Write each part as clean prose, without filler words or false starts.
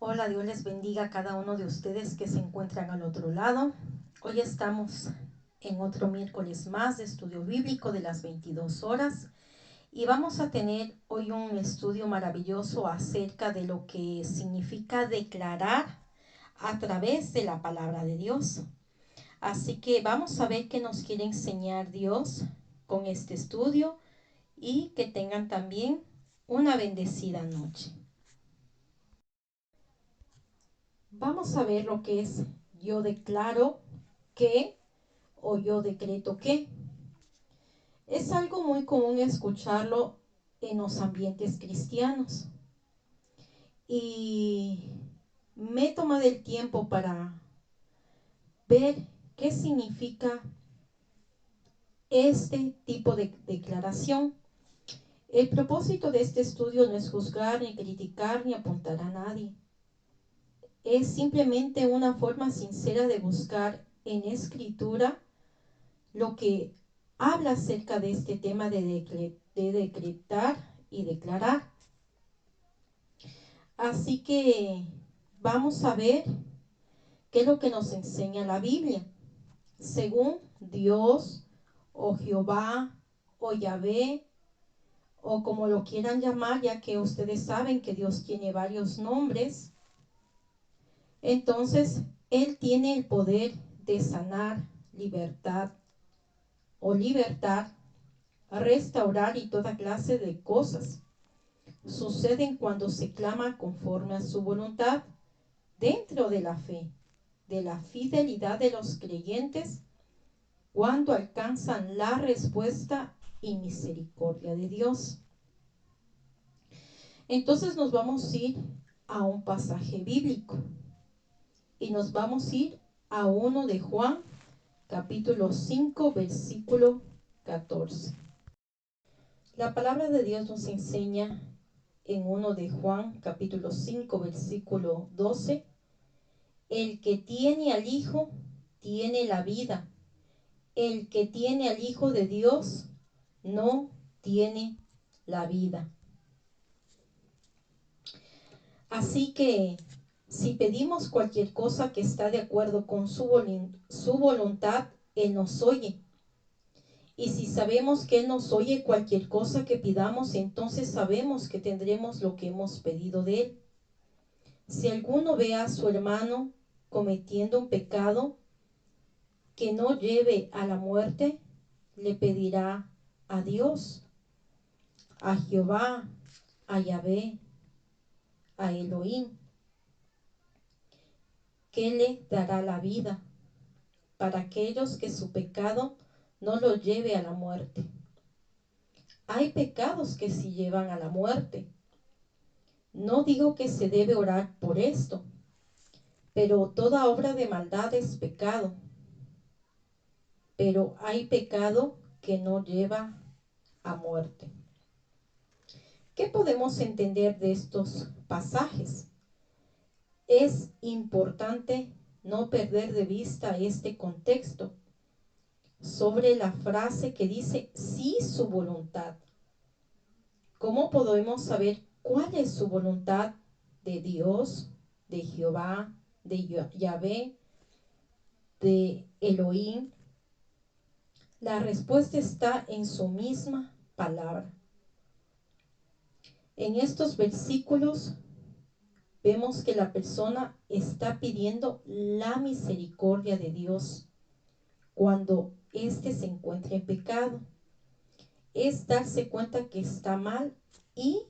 Hola, Dios les bendiga a cada uno de ustedes que se encuentran al otro lado. Hoy estamos en otro miércoles más de estudio bíblico de las 22 horas y vamos a tener hoy un estudio maravilloso acerca de lo que significa declarar a través de la palabra de Dios. Así que vamos a ver qué nos quiere enseñar Dios con este estudio y que tengan también una bendecida noche. Vamos a ver lo que es yo declaro que o yo decreto que. Es algo muy común escucharlo en los ambientes cristianos. Y me he tomado el tiempo para ver qué significa este tipo de declaración. El propósito de este estudio no es juzgar, ni criticar, ni apuntar a nadie. Es simplemente una forma sincera de buscar en escritura lo que habla acerca de este tema de decretar y declarar. Así que vamos a ver qué es lo que nos enseña la Biblia. Según Dios o Jehová o Yahvé o como lo quieran llamar, ya que ustedes saben que Dios tiene varios nombres, entonces Él tiene el poder de sanar, libertad o libertar, restaurar y toda clase de cosas. Suceden cuando se clama conforme a su voluntad dentro de la fe, de la fidelidad de los creyentes, cuando alcanzan la respuesta y misericordia de Dios. Entonces nos vamos a ir a un pasaje bíblico y nos vamos a ir a 1 de Juan, capítulo 5, versículo 14. La palabra de Dios nos enseña en 1 de Juan, capítulo 5, versículo 12, el que tiene al Hijo, tiene la vida. El que tiene al Hijo de Dios, no tiene la vida. Así que, si pedimos cualquier cosa que está de acuerdo con su voluntad, Él nos oye. Y si sabemos que Él nos oye cualquier cosa que pidamos, entonces sabemos que tendremos lo que hemos pedido de Él. Si alguno ve a su hermano cometiendo un pecado que no lleve a la muerte, le pedirá a Dios, a Jehová, a Yahvé, a Elohim, que le dará la vida para aquellos que su pecado no lo lleve a la muerte. Hay pecados que sí llevan a la muerte. No digo que se debe orar por esto, pero toda obra de maldad es pecado. Pero hay pecado que no lleva a muerte. ¿Qué podemos entender de estos pasajes? Es importante no perder de vista este contexto sobre la frase que dice sí su voluntad. ¿Cómo podemos saber cuál es su voluntad de Dios, de Jehová, de Yahvé, de Elohim? La respuesta está en su misma palabra. En estos versículos vemos que la persona está pidiendo la misericordia de Dios cuando éste se encuentra en pecado. Es darse cuenta que está mal y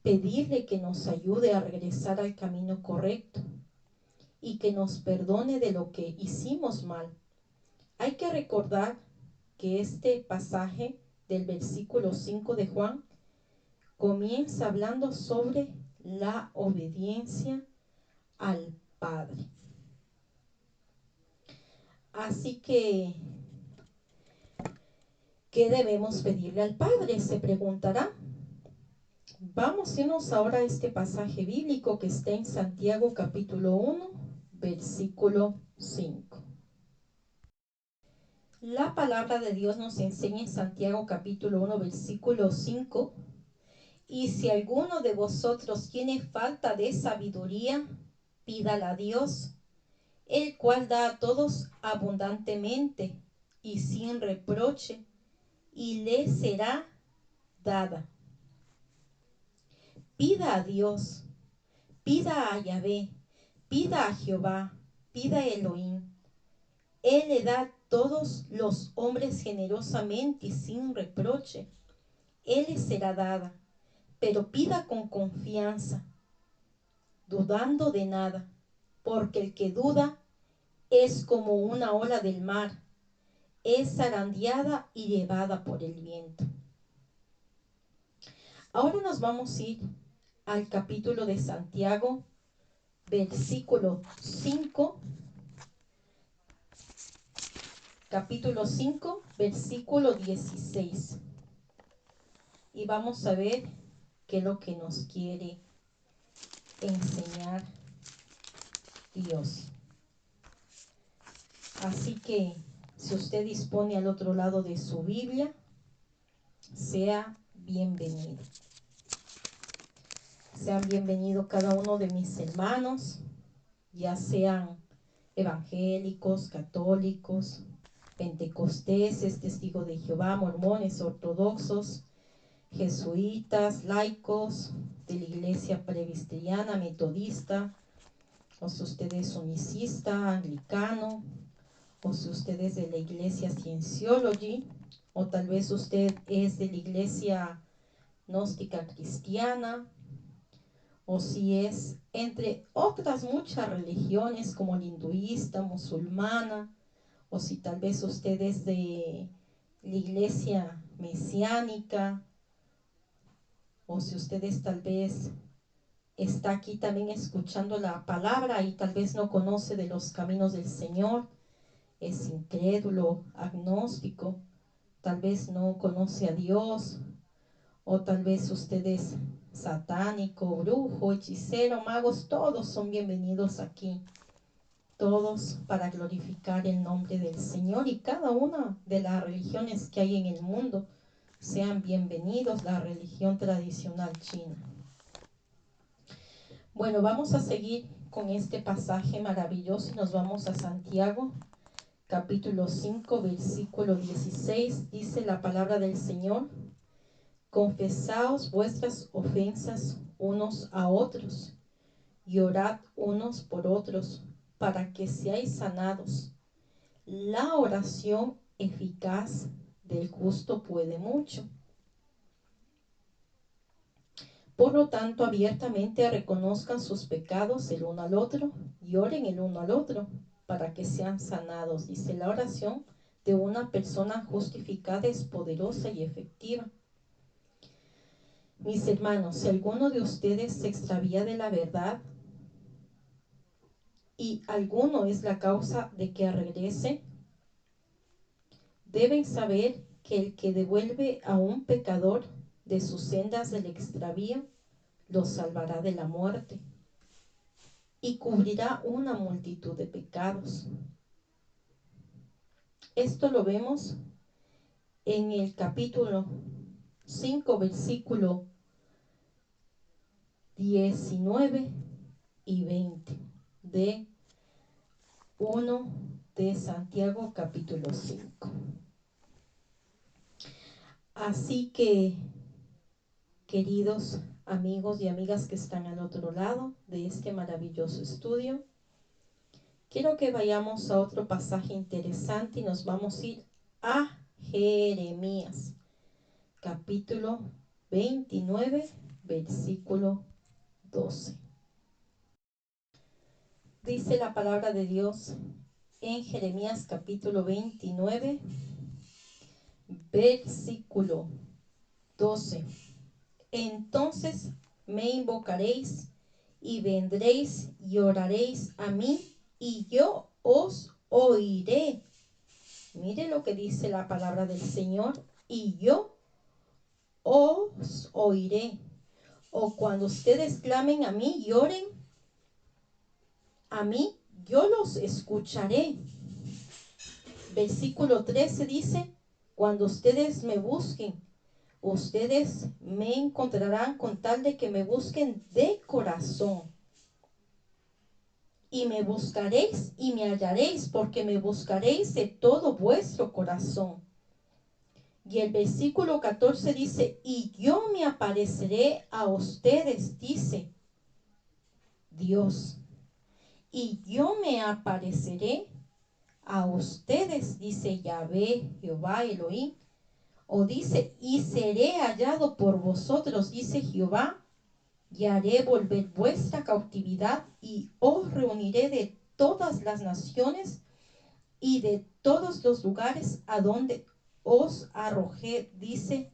pedirle que nos ayude a regresar al camino correcto y que nos perdone de lo que hicimos mal. Hay que recordar que este pasaje del versículo 5 de Juan comienza hablando sobre la obediencia al Padre. Así que, ¿qué debemos pedirle al Padre? Se preguntará. Vamos a irnos ahora a este pasaje bíblico que está en Santiago capítulo 1, versículo 5. La palabra de Dios nos enseña en Santiago capítulo 1, versículo 5, Y si alguno de vosotros tiene falta de sabiduría, pídala a Dios, el cual da a todos abundantemente y sin reproche, y le será dada. Pida a Dios, pida a Yahvé, pida a Jehová, pida a Elohim. Él le da a todos los hombres generosamente y sin reproche. Él le será dada, pero pida con confianza, dudando de nada, porque el que duda es como una ola del mar, es zarandeada y llevada por el viento. Ahora nos vamos a ir al capítulo de Santiago, versículo 5, capítulo 5, versículo 16. Y vamos a ver qué es lo que nos quiere enseñar Dios. Así que si usted dispone al otro lado de su Biblia, sea bienvenido. Sean bienvenidos cada uno de mis hermanos, ya sean evangélicos, católicos, pentecosteses, testigos de Jehová, mormones, ortodoxos, jesuitas, laicos, de la iglesia presbiteriana, metodista, o si usted es unicista, anglicano, o si usted es de la iglesia Cienciology, o tal vez usted es de la iglesia gnóstica cristiana, o si es entre otras muchas religiones como la hinduista, musulmana, o si tal vez usted es de la iglesia mesiánica, o si ustedes tal vez está aquí también escuchando la palabra y tal vez no conoce de los caminos del Señor, es incrédulo, agnóstico, tal vez no conoce a Dios, o tal vez usted es satánico, brujo, hechicero, magos, todos son bienvenidos aquí, todos para glorificar el nombre del Señor, y cada una de las religiones que hay en el mundo sean bienvenidos, la religión tradicional china. Bueno, vamos a seguir con este pasaje maravilloso y nos vamos a Santiago, capítulo 5, versículo 16. Dice la palabra del Señor: confesaos vuestras ofensas unos a otros y orad unos por otros para que seáis sanados. La oración eficaz del justo puede mucho. Por lo tanto, abiertamente reconozcan sus pecados el uno al otro y oren el uno al otro para que sean sanados. Dice, la oración de una persona justificada es poderosa y efectiva. Mis hermanos, si alguno de ustedes se extravía de la verdad y alguno es la causa de que regrese, deben saber que el que devuelve a un pecador de sus sendas del extravío, lo salvará de la muerte y cubrirá una multitud de pecados. Esto lo vemos en el capítulo 5, versículo 19 y 20 de 1 de Santiago capítulo 5. Así que, queridos amigos y amigas que están al otro lado de este maravilloso estudio, quiero que vayamos a otro pasaje interesante y nos vamos a ir a Jeremías, capítulo 29, versículo 12. Dice la palabra de Dios en Jeremías, capítulo 29, versículo 12. Entonces me invocaréis y vendréis y oraréis a mí y yo os oiré. Mire lo que dice la palabra del Señor: y yo os oiré. O cuando ustedes clamen a mí y oren a mí, yo los escucharé. Versículo 13 dice: cuando ustedes me busquen ustedes me encontrarán con tal de que me busquen de corazón. Y me buscaréis y me hallaréis, porque me buscaréis de todo vuestro corazón. Y el versículo 14 dice, y yo me apareceré a ustedes, dice Dios. Y yo me apareceré a ustedes, dice Yahvé, Jehová, Elohim. O dice, y seré hallado por vosotros, dice Jehová, y haré volver vuestra cautividad, y os reuniré de todas las naciones y de todos los lugares a donde os arrojé, dice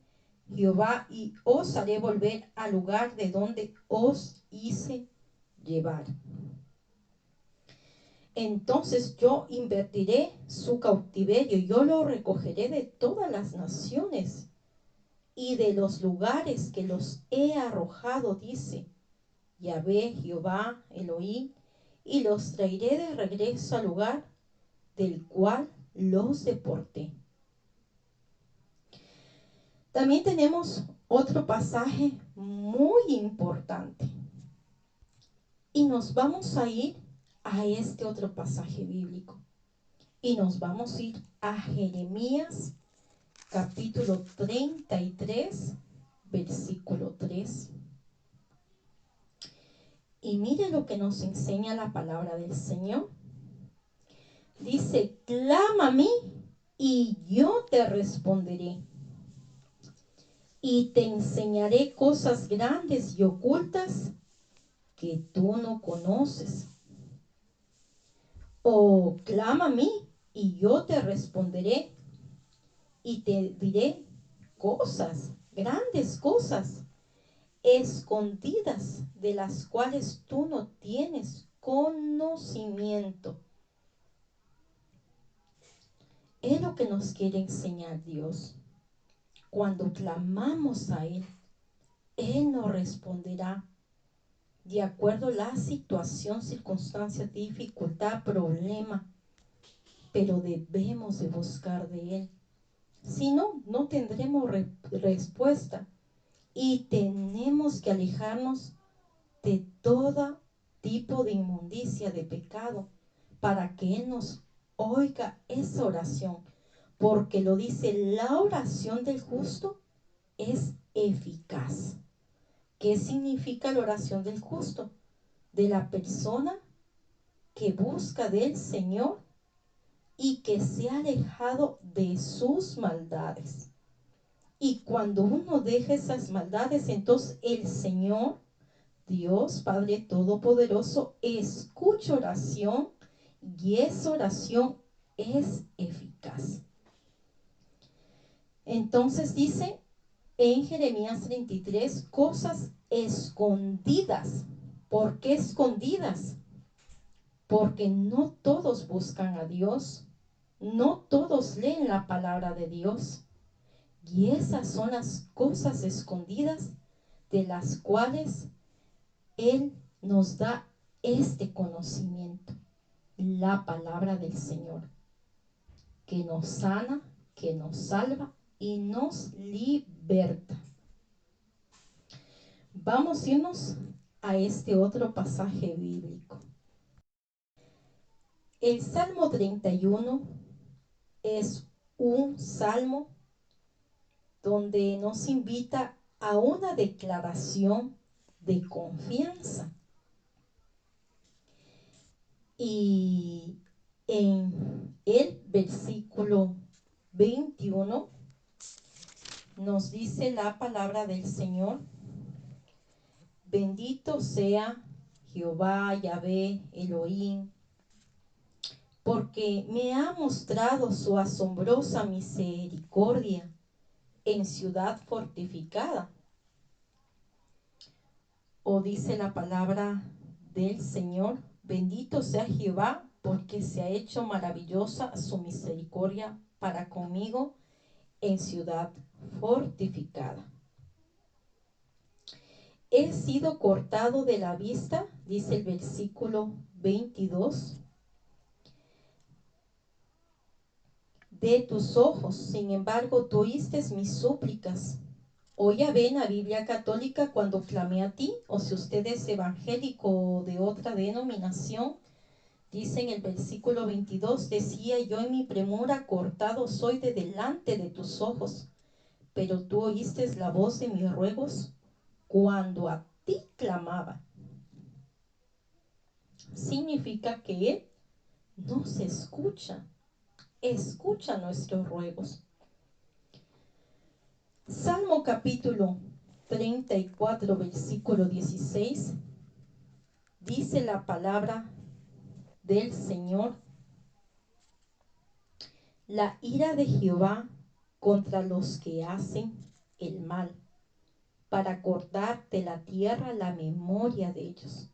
Jehová, y os haré volver al lugar de donde os hice llevar. Entonces yo invertiré su cautiverio, yo lo recogeré de todas las naciones y de los lugares que los he arrojado, dice Yahvé, Jehová, Elohim, y los traeré de regreso al lugar del cual los deporté. También tenemos otro pasaje muy importante. Y nos vamos a ir a este otro pasaje bíblico. Y nos vamos a ir a Jeremías capítulo 33, versículo 3. Y mire lo que nos enseña la palabra del Señor. Dice, clama a mí y yo te responderé. Y te enseñaré cosas grandes y ocultas que tú no conoces. O clama a mí y yo te responderé y te diré cosas, grandes cosas, escondidas de las cuales tú no tienes conocimiento. Es lo que nos quiere enseñar Dios. Cuando clamamos a Él, Él nos responderá de acuerdo a la situación, circunstancia, dificultad, problema, pero debemos de buscar de Él. Si no, no tendremos respuesta y tenemos que alejarnos de todo tipo de inmundicia, de pecado, para que Él nos oiga esa oración, porque lo dice, la oración del justo es eficaz. ¿Qué significa la oración del justo? De la persona que busca del Señor y que se ha alejado de sus maldades. Y cuando uno deja esas maldades, entonces el Señor, Dios Padre Todopoderoso, escucha oración y esa oración es eficaz. Entonces dice en Jeremías 33, cosas escondidas. ¿Por qué escondidas? Porque no todos buscan a Dios, no todos leen la palabra de Dios. Y esas son las cosas escondidas de las cuales Él nos da este conocimiento, la palabra del Señor, que nos sana, que nos salva y nos liberta. Vamos a irnos a este otro pasaje bíblico. El Salmo 31 es un salmo donde nos invita a una declaración de confianza. Y en el versículo 21 nos dice la palabra del Señor: bendito sea Jehová, Yahvé, Elohim, porque me ha mostrado su asombrosa misericordia en ciudad fortificada. O dice la palabra del Señor: bendito sea Jehová, porque se ha hecho maravillosa su misericordia para conmigo en ciudad fortificada. He sido cortado de la vista, dice el versículo 22, de tus ojos, sin embargo tú oíste mis súplicas, o Yahvé en la Biblia católica cuando clamé a ti, o si usted es evangélico o de otra denominación, dice en el versículo 22, decía yo en mi premura, cortado soy de delante de tus ojos, pero tú oíste la voz de mis ruegos cuando a ti clamaba. Significa que Él nos escucha nuestros ruegos. Salmo capítulo 34, versículo 16, dice la palabra del Señor: la ira de Jehová contra los que hacen el mal, para cortar de la tierra la memoria de ellos.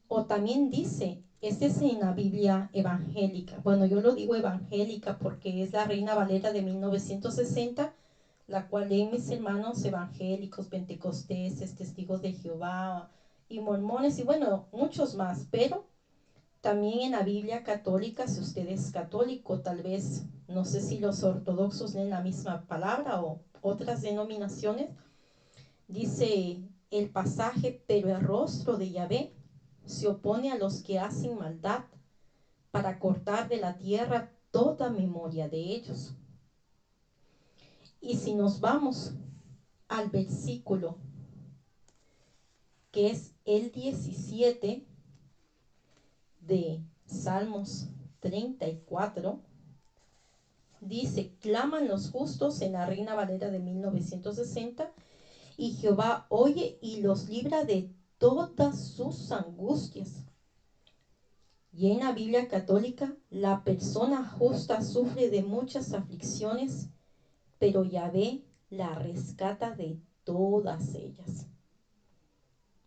O también dice, este es en la Biblia evangélica, bueno, yo lo digo evangélica porque es la Reina Valera de 1960, la cual leen mis hermanos evangélicos, pentecosteses, testigos de Jehová y mormones y bueno, muchos más, pero también en la Biblia católica, si usted es católico, tal vez, no sé si los ortodoxos leen la misma palabra o otras denominaciones, dice el pasaje: pero el rostro de Yahvé se opone a los que hacen maldad, para cortar de la tierra toda memoria de ellos. Y si nos vamos al versículo que es el 17 de Salmos 34, dice: claman los justos, en la Reina Valera de 1960, y Jehová oye y los libra de todas sus angustias. Y en la Biblia católica, la persona justa sufre de muchas aflicciones, pero Yahvé la rescata de todas ellas.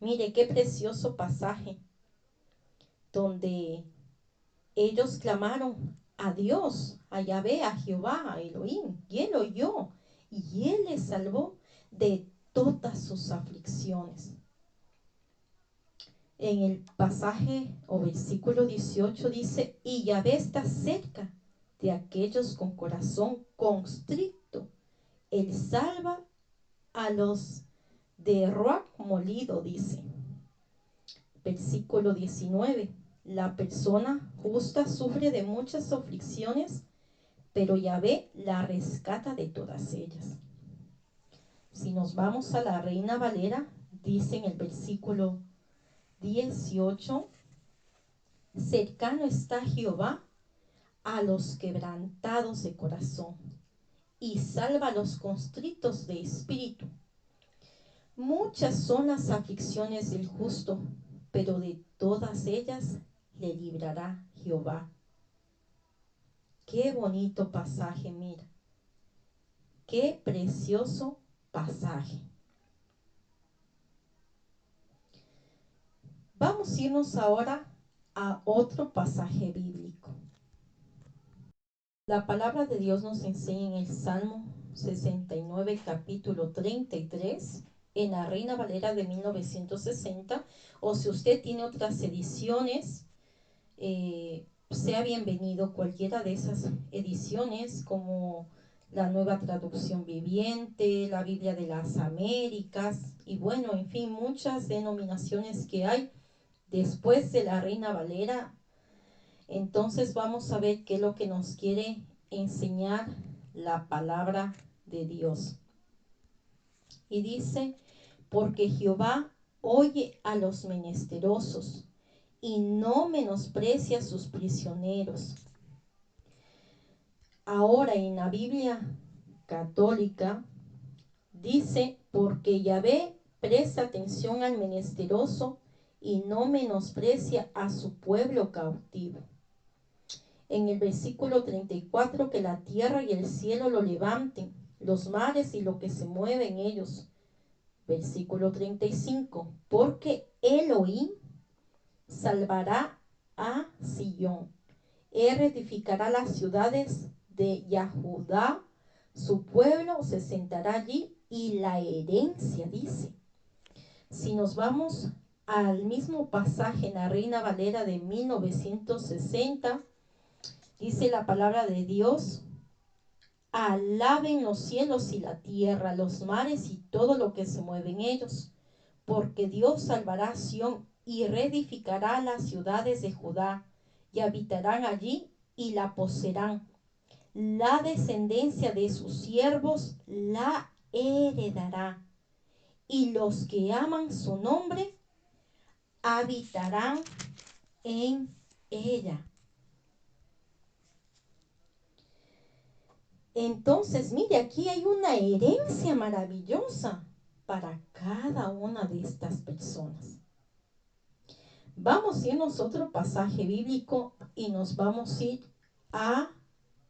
Mire qué precioso pasaje, donde ellos clamaron a Dios, a Yahvé, a Jehová, a Elohim, y Él oyó, y Él les salvó de todas sus aflicciones. En el pasaje o versículo 18 dice: y Yahvé está cerca de aquellos con corazón constricto, Él salva a los de roc molido, dice. Versículo 19: la persona justa sufre de muchas aflicciones, pero Yahvé la rescata de todas ellas. Si nos vamos a la Reina Valera, dice en el versículo 18: cercano está Jehová a los quebrantados de corazón, y salva a los constritos de espíritu. Muchas son las aflicciones del justo, pero de todas ellas le librará Jehová. Qué bonito pasaje, mira. Qué precioso pasaje. Vamos a irnos ahora a otro pasaje bíblico. La palabra de Dios nos enseña en el Salmo 69, capítulo 33, en la Reina Valera de 1960, o si usted tiene otras ediciones, sea bienvenido cualquiera de esas ediciones, como la Nueva Traducción Viviente, la Biblia de las Américas, y bueno, en fin, muchas denominaciones que hay después de la Reina Valera. Entonces vamos a ver qué es lo que nos quiere enseñar la palabra de Dios. Y dice: porque Jehová oye a los menesterosos y no menosprecia a sus prisioneros. Ahora en la Biblia católica dice: porque Yahvé presta atención al menesteroso y no menosprecia a su pueblo cautivo. En el versículo 34, que la tierra y el cielo lo levanten, los mares y lo que se mueve en ellos. Versículo 35, porque Elohim salvará a Sion, Él edificará las ciudades de Yahudá, su pueblo se sentará allí, y la herencia, dice. Si nos vamos al mismo pasaje en la Reina Valera de 1960, dice la palabra de Dios: Alaben los cielos y la tierra, los mares y todo lo que se mueve en ellos, porque Dios salvará a Sión y reedificará las ciudades de Judá, y habitarán allí y la poseerán. La descendencia de sus siervos la heredará, y los que aman su nombre habitarán en ella. Entonces, mire, aquí hay una herencia maravillosa para cada una de estas personas. Vamos a irnos a otro pasaje bíblico y nos vamos a ir a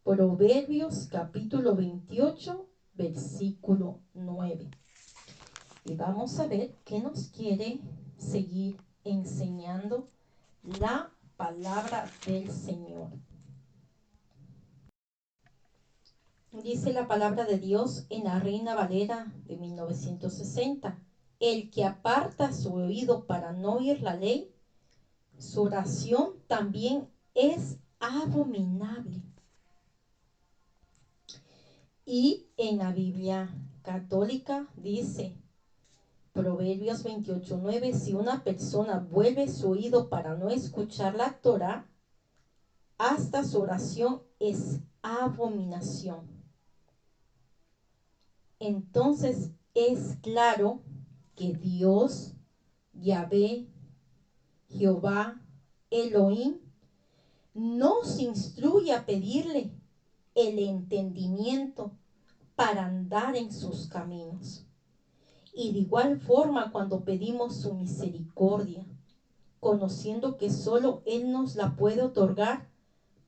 Proverbios capítulo 28, versículo 9. Y vamos a ver qué nos quiere seguir enseñando la palabra del Señor. Dice la palabra de Dios en la Reina Valera de 1960. El que aparta su oído para no oír la ley, su oración también es abominable. Y en la Biblia católica dice, Proverbios 28:9, si una persona vuelve su oído para no escuchar la Torá, hasta su oración es abominación. Entonces es claro que Dios, Yahvé, Jehová, Elohim, nos instruye a pedirle el entendimiento para andar en sus caminos. Y de igual forma cuando pedimos su misericordia, conociendo que solo Él nos la puede otorgar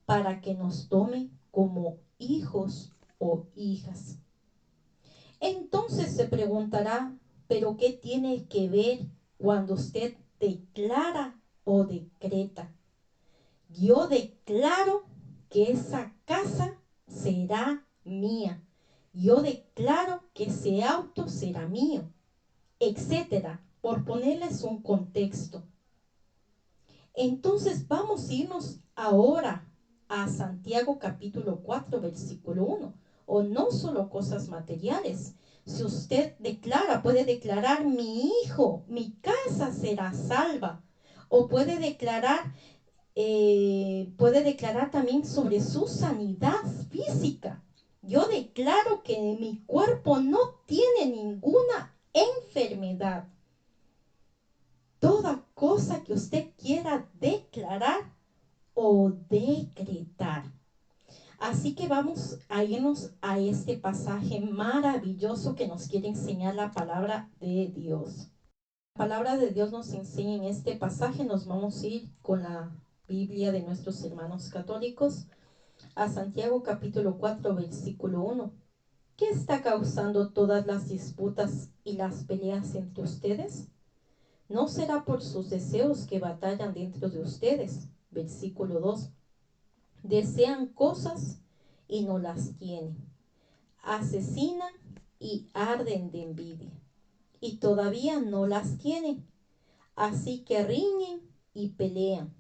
para que nos tome como hijos o hijas. Entonces se preguntará, ¿pero qué tiene que ver cuando usted declara o decreta? Yo declaro que esa casa será mía. Yo declaro que ese auto será mío, etcétera, por ponerles un contexto. Entonces vamos a irnos ahora a Santiago capítulo 4, versículo 1. O no solo cosas materiales. Si usted declara, puede declarar, mi hijo, mi casa será salva. O puede declarar también sobre su sanidad física. Yo declaro que mi cuerpo no tiene ninguna enfermedad. Toda cosa que usted quiera declarar o decretar. Así que vamos a irnos a este pasaje maravilloso que nos quiere enseñar la palabra de Dios. La palabra de Dios nos enseña en este pasaje, nos vamos a ir con la Biblia de nuestros hermanos católicos a Santiago capítulo 4, versículo 1. ¿Qué está causando todas las disputas y las peleas entre ustedes? ¿No será por sus deseos que batallan dentro de ustedes? Versículo 2. Desean cosas y no las tienen. Asesinan y arden de envidia y todavía no las tienen. Así que riñen y pelean.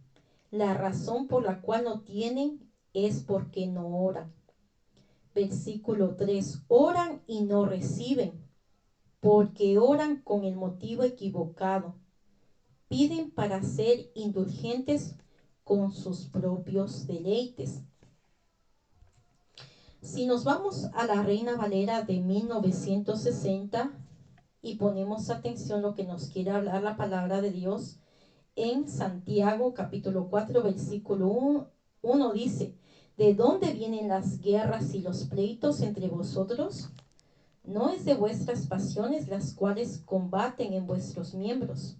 La razón por la cual no tienen es porque no oran. Versículo 3. Oran y no reciben, porque oran con el motivo equivocado. Piden para ser indulgentes con sus propios deleites. Si nos vamos a la Reina Valera de 1960 y ponemos atención a lo que nos quiere hablar la palabra de Dios, en Santiago capítulo 4 versículo 1 dice, ¿de dónde vienen las guerras y los pleitos entre vosotros? ¿No es de vuestras pasiones las cuales combaten en vuestros miembros?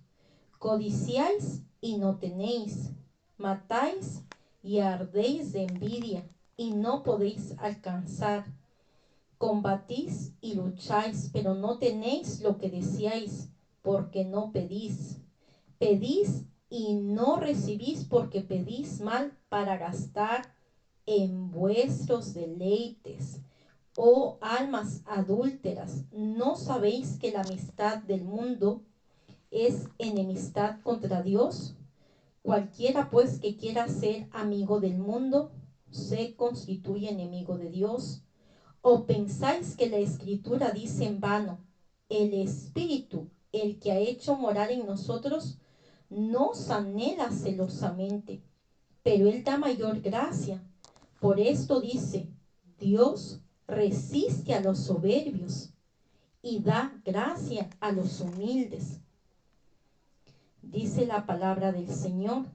Codiciáis y no tenéis, matáis y ardéis de envidia y no podéis alcanzar. Combatís y lucháis, pero no tenéis lo que deseáis, porque no pedís. Pedís y no recibís porque pedís mal para gastar en vuestros deleites. Oh almas adúlteras, ¿no sabéis que la amistad del mundo es enemistad contra Dios? Cualquiera pues que quiera ser amigo del mundo se constituye enemigo de Dios. ¿O pensáis que la Escritura dice en vano, el Espíritu, el que ha hecho morar en nosotros, nos anhela celosamente, pero Él da mayor gracia? Por esto dice, Dios resiste a los soberbios y da gracia a los humildes. Dice la palabra del Señor,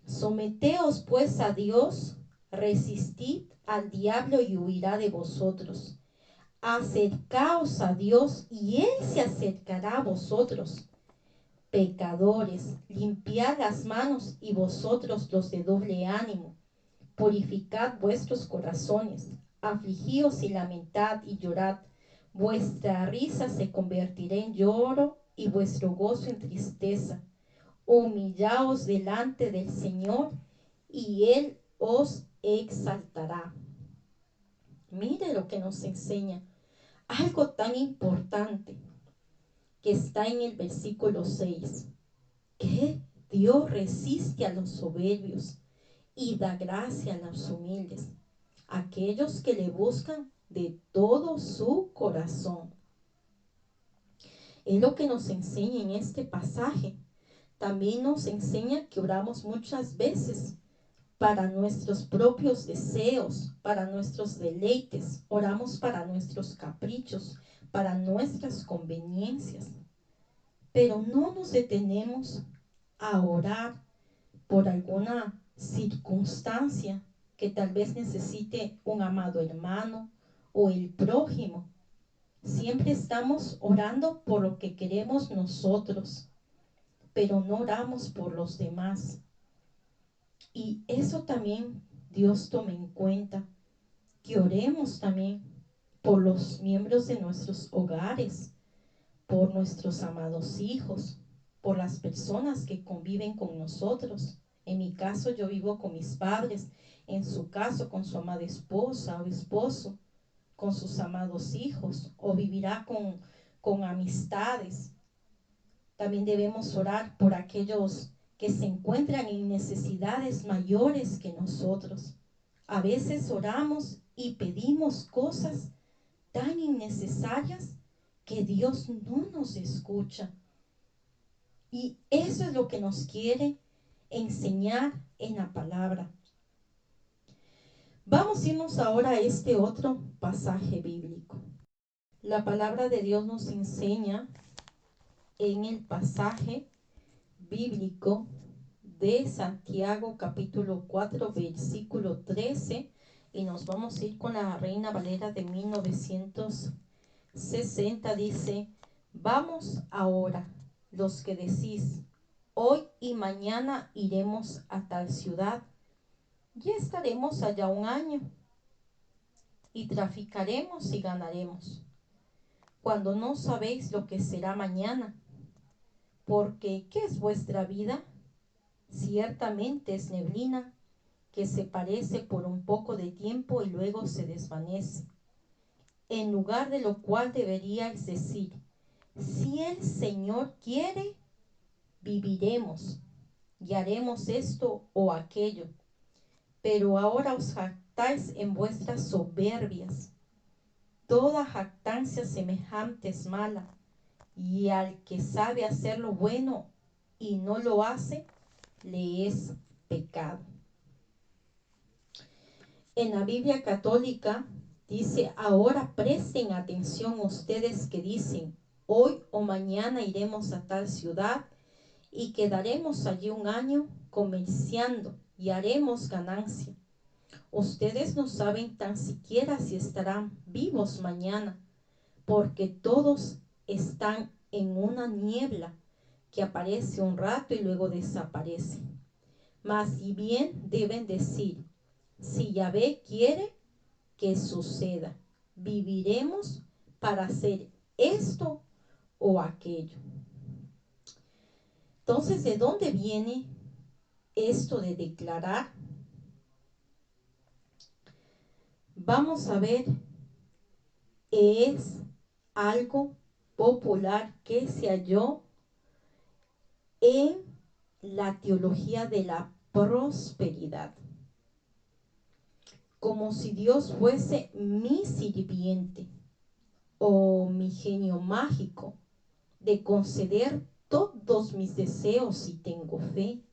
someteos pues a Dios, resistid al diablo y huirá de vosotros. Acercaos a Dios y Él se acercará a vosotros. Pecadores, limpiad las manos, y vosotros los de doble ánimo, purificad vuestros corazones, afligíos y lamentad y llorad. Vuestra risa se convertirá en lloro y vuestro gozo en tristeza. Humillaos delante del Señor y Él os exaltará. Mire lo que nos enseña. Algo tan importante que está en el versículo 6, que Dios resiste a los soberbios y da gracia a los humildes, aquellos que le buscan de todo su corazón. Es lo que nos enseña en este pasaje. También nos enseña que oramos muchas veces para nuestros propios deseos, para nuestros deleites, oramos para nuestros caprichos, para nuestras conveniencias, pero no nos detenemos a orar por alguna circunstancia que tal vez necesite un amado hermano o el prójimo. Siempre estamos orando por lo que queremos nosotros, pero no oramos por los demás. Y eso también Dios tome en cuenta, que oremos también por los miembros de nuestros hogares, por nuestros amados hijos, por las personas que conviven con nosotros. En mi caso, yo vivo con mis padres, en su caso con su amada esposa o esposo, con sus amados hijos, o vivirá con amistades. También debemos orar por aquellos que se encuentran en necesidades mayores que nosotros. A veces oramos y pedimos cosas tan innecesarias que Dios no nos escucha. Y eso es lo que nos quiere enseñar en la palabra. Vamos a irnos ahora a este otro pasaje bíblico. La palabra de Dios nos enseña en el pasaje bíblico de Santiago capítulo 4 versículo 13, y nos vamos a ir con la Reina Valera de 1960. Dice, vamos ahora los que decís, hoy y mañana iremos a tal ciudad, y estaremos allá un año, y traficaremos y ganaremos, cuando no sabéis lo que será mañana, porque ¿qué es vuestra vida? Ciertamente es neblina que se parece por un poco de tiempo y luego se desvanece. En lugar de lo cual deberíais decir, si el Señor quiere, viviremos y haremos esto o aquello. Pero ahora os jactáis en vuestras soberbias. Toda jactancia semejante es mala, y al que sabe hacer lo bueno y no lo hace, le es pecado. En la Biblia católica dice, ahora presten atención ustedes que dicen, hoy o mañana iremos a tal ciudad y quedaremos allí un año comerciando y haremos ganancia. Ustedes no saben tan siquiera si estarán vivos mañana, porque todos están en una niebla que aparece un rato y luego desaparece. Mas si bien deben decir, si Yahvé quiere que suceda, viviremos para hacer esto o aquello. Entonces, ¿de dónde viene esto de declarar? Vamos a ver, es algo popular que se halló en la teología de la prosperidad. como si Dios fuese mi sirviente o mi genio mágico de conceder todos mis deseos si tengo fe.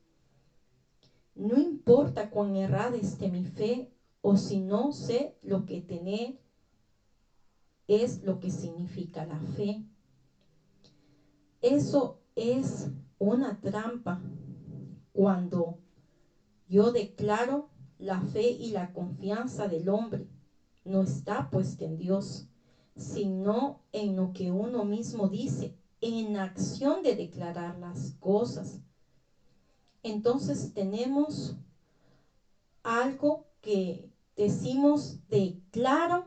No importa cuán errada esté mi fe o si no sé lo que tener es lo que significa la fe. Eso es una trampa cuando yo declaro la fe y la confianza del hombre no está puesta en Dios, sino en lo que uno mismo dice, en acción de declarar las cosas. Entonces tenemos algo que decimos declaro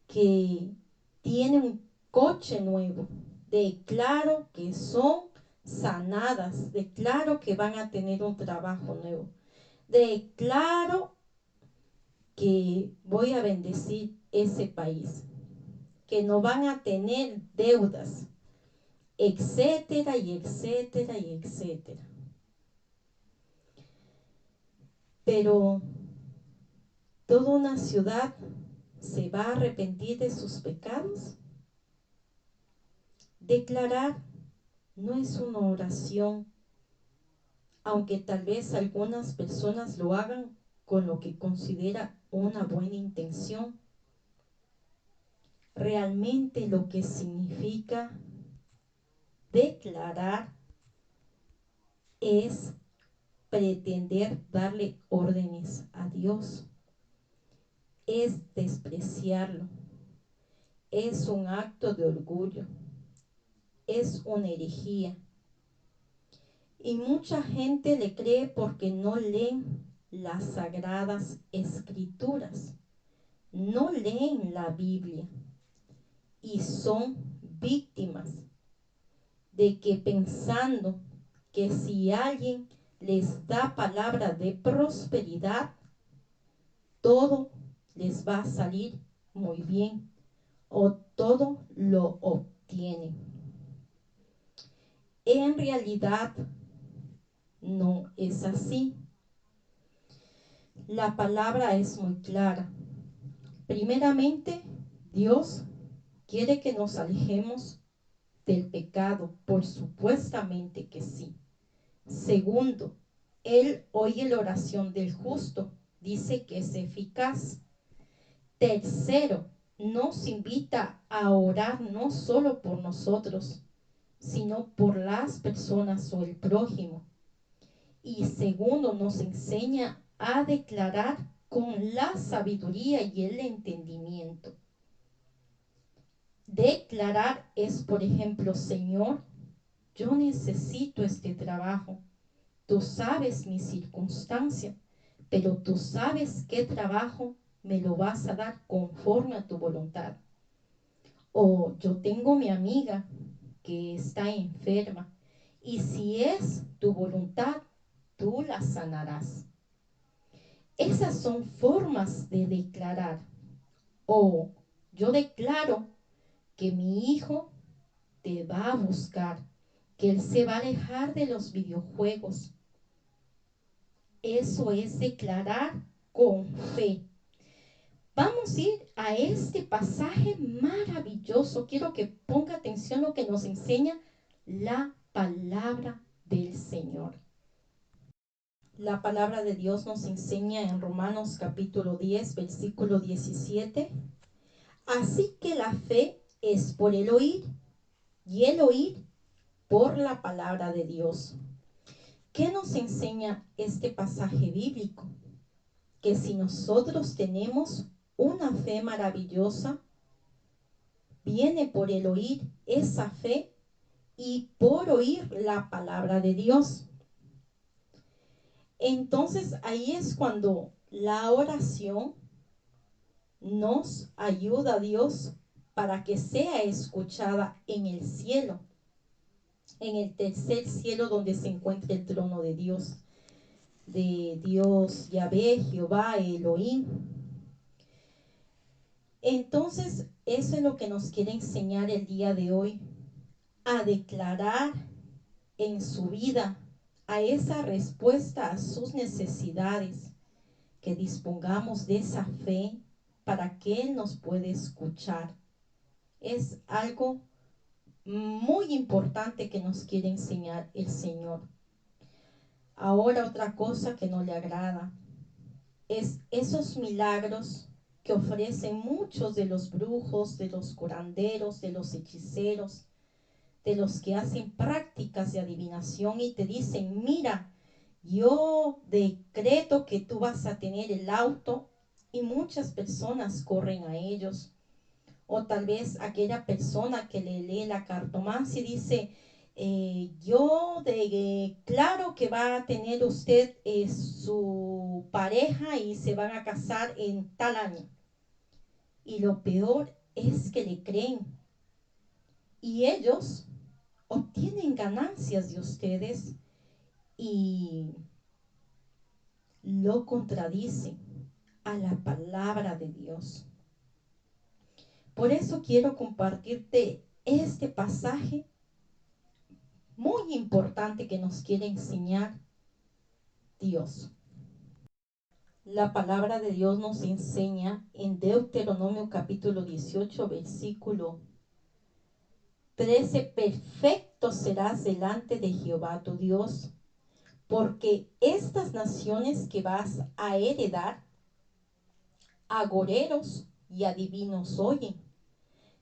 que tiene un coche nuevo, declaro que son sanadas, declaro que van a tener un trabajo nuevo, declaro que voy a bendecir ese país, que no van a tener deudas, etcétera y etcétera y etcétera. Pero toda una ciudad se va a arrepentir de sus pecados. Declarar no es una oración, aunque tal vez algunas personas lo hagan con lo que considera una buena intención. Realmente lo que significa declarar es pretender darle órdenes a Dios, es despreciarlo, es un acto de orgullo, es una herejía. Y mucha gente le cree porque no leen las sagradas escrituras, no leen la Biblia y son víctimas de que pensando que si alguien les da palabra de prosperidad, todo les va a salir muy bien o todo lo obtienen. En realidad no es así. La palabra es muy clara. Primeramente, Dios quiere que nos alejemos del pecado, por supuestamente que sí. Segundo, Él oye la oración del justo, dice que es eficaz. Tercero, nos invita a orar no solo por nosotros, sino por las personas o el prójimo. Y segundo, nos enseña a declarar con la sabiduría y el entendimiento. Declarar es, por ejemplo, Señor, yo necesito este trabajo. Tú sabes mi circunstancia, pero tú sabes qué trabajo me lo vas a dar conforme a tu voluntad. O yo tengo mi amiga que está enferma y si es tu voluntad, tú la sanarás. Esas son formas de declarar. O yo declaro que mi hijo te va a buscar, que él se va a alejar de los videojuegos. Eso es declarar con fe. Vamos a ir a este pasaje maravilloso. Quiero que ponga atención a lo que nos enseña la palabra del Señor. La palabra de Dios nos enseña en Romanos capítulo 10, versículo 17. Así que la fe es por el oír y el oír por la palabra de Dios. ¿Qué nos enseña este pasaje bíblico? Que si nosotros tenemos una fe maravillosa, viene por el oír esa fe y por oír la palabra de Dios. Entonces ahí es cuando la oración nos ayuda a Dios para que sea escuchada en el cielo, en el tercer cielo donde se encuentra el trono de Dios Yahvé, Jehová, Elohim. Entonces eso es lo que nos quiere enseñar el día de hoy, a declarar en su vida a esa respuesta a sus necesidades, que dispongamos de esa fe para que Él nos pueda escuchar. Es algo muy importante que nos quiere enseñar el Señor. Ahora otra cosa que no le agrada es esos milagros que ofrecen muchos de los brujos, de los curanderos, de los hechiceros, de los que hacen prácticas de adivinación y te dicen, mira, yo decreto que tú vas a tener el auto, y muchas personas corren a ellos. O tal vez aquella persona que le lee la cartomancia y dice, yo declaro que va a tener usted su pareja y se van a casar en tal año. Y lo peor es que le creen. Y ellos obtienen ganancias de ustedes y lo contradicen a la palabra de Dios. Por eso quiero compartirte este pasaje muy importante que nos quiere enseñar Dios. La palabra de Dios nos enseña en Deuteronomio capítulo 18, versículo 13, perfecto serás delante de Jehová tu Dios, porque estas naciones que vas a heredar, agoreros y adivinos oyen,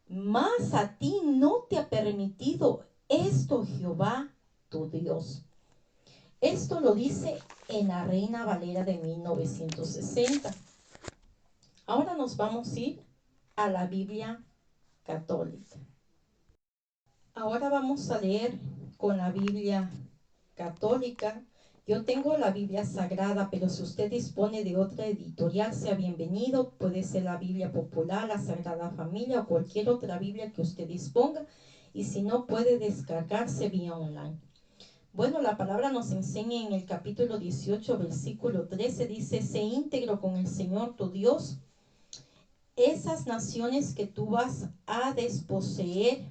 mas a ti no te ha permitido esto Jehová tu Dios. Esto lo dice en la Reina Valera de 1960. Ahora nos vamos a ir a la Biblia católica. Ahora vamos a leer con la Biblia católica. Yo tengo la Biblia Sagrada, pero si usted dispone de otra editorial, sea bienvenido. Puede ser la Biblia Popular, la Sagrada Familia o cualquier otra Biblia que usted disponga. Y si no, puede descargarse vía online. Bueno, la palabra nos enseña en el capítulo 18, versículo 13, dice, sé íntegro con el Señor tu Dios. Esas naciones que tú vas a desposeer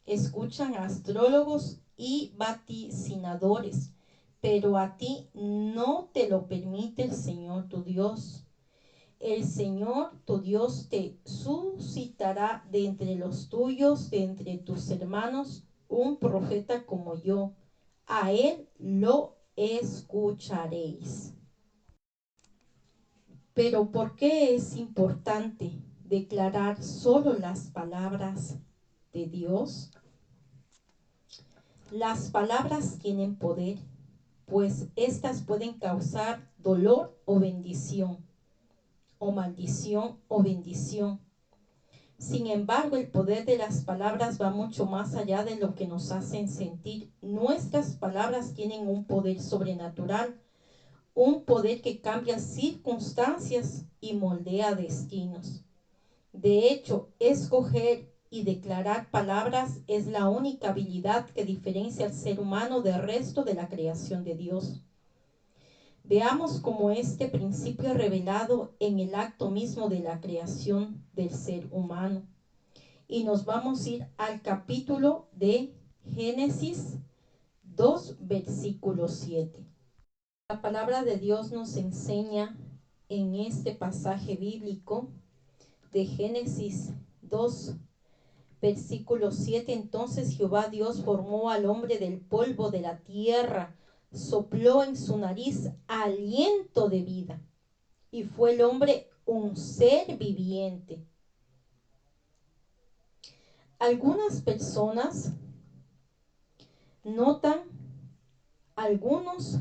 escuchan a astrólogos y vaticinadores, pero a ti no te lo permite el Señor tu Dios. El Señor tu Dios te suscitará de entre los tuyos, de entre tus hermanos, un profeta como yo. A él lo escucharéis. Pero ¿por qué es importante declarar solo las palabras de Dios? Las palabras tienen poder, pues éstas pueden causar dolor o bendición, o maldición o bendición. Sin embargo, el poder de las palabras va mucho más allá de lo que nos hacen sentir. Nuestras palabras tienen un poder sobrenatural, un poder que cambia circunstancias y moldea destinos. De hecho, escoger y declarar palabras es la única habilidad que diferencia al ser humano del resto de la creación de Dios. Veamos cómo este principio es revelado en el acto mismo de la creación del ser humano. Y nos vamos a ir al capítulo de Génesis 2, versículo 7. La palabra de Dios nos enseña en este pasaje bíblico de Génesis 2, versículo 7. Entonces Jehová Dios formó al hombre del polvo de la tierra, sopló en su nariz aliento de vida, y fue el hombre un ser viviente. Algunas personas notan, algunos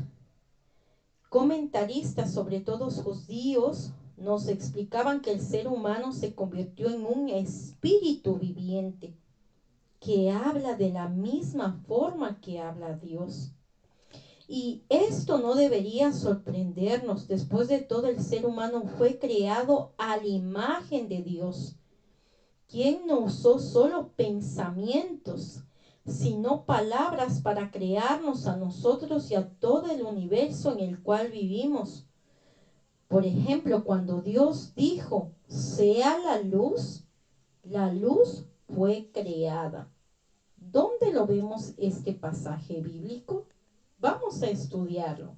comentaristas, sobre todo judíos, nos explicaban que el ser humano se convirtió en un espíritu viviente que habla de la misma forma que habla Dios. Y esto no debería sorprendernos. Después de todo, el ser humano fue creado a la imagen de Dios, quien no usó solo pensamientos, sino palabras para crearnos a nosotros y a todo el universo en el cual vivimos. Por ejemplo, cuando Dios dijo, sea la luz fue creada. ¿Dónde lo vemos este pasaje bíblico? Vamos a estudiarlo.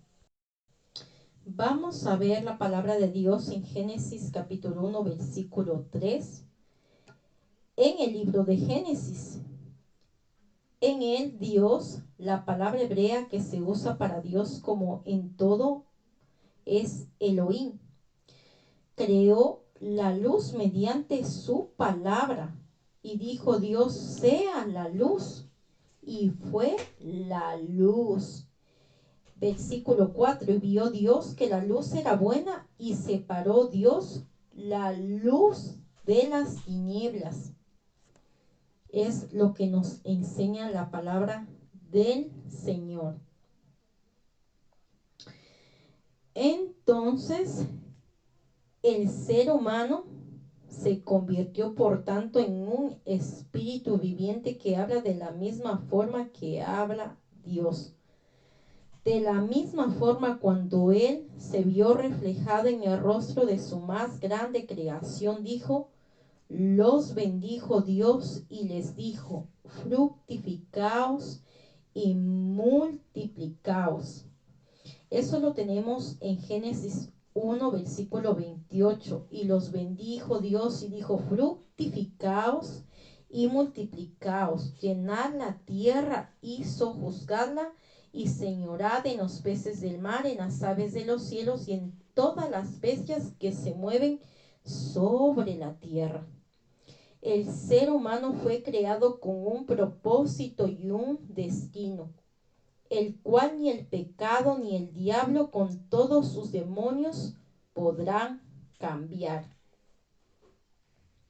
Vamos a ver la palabra de Dios en Génesis capítulo 1, versículo 3. En el libro de Génesis, en él Dios, la palabra hebrea que se usa para Dios como en todo es Elohim, creó la luz mediante su palabra y dijo Dios, sea la luz, y fue la luz. Versículo 4, y vio Dios que la luz era buena y separó Dios la luz de las tinieblas. Es lo que nos enseña la palabra del Señor. Entonces, el ser humano se convirtió por tanto en un espíritu viviente que habla de la misma forma que habla Dios. De la misma forma, cuando él se vio reflejado en el rostro de su más grande creación, dijo, los bendijo Dios y les dijo, fructificaos y multiplicaos. Eso lo tenemos en Génesis 1, versículo 28. Y los bendijo Dios y dijo, fructificaos y multiplicaos, llenad la tierra y sojuzgadla, y señorad en los peces del mar, en las aves de los cielos y en todas las bestias que se mueven sobre la tierra. El ser humano fue creado con un propósito y un destino, el cual ni el pecado ni el diablo con todos sus demonios podrán cambiar.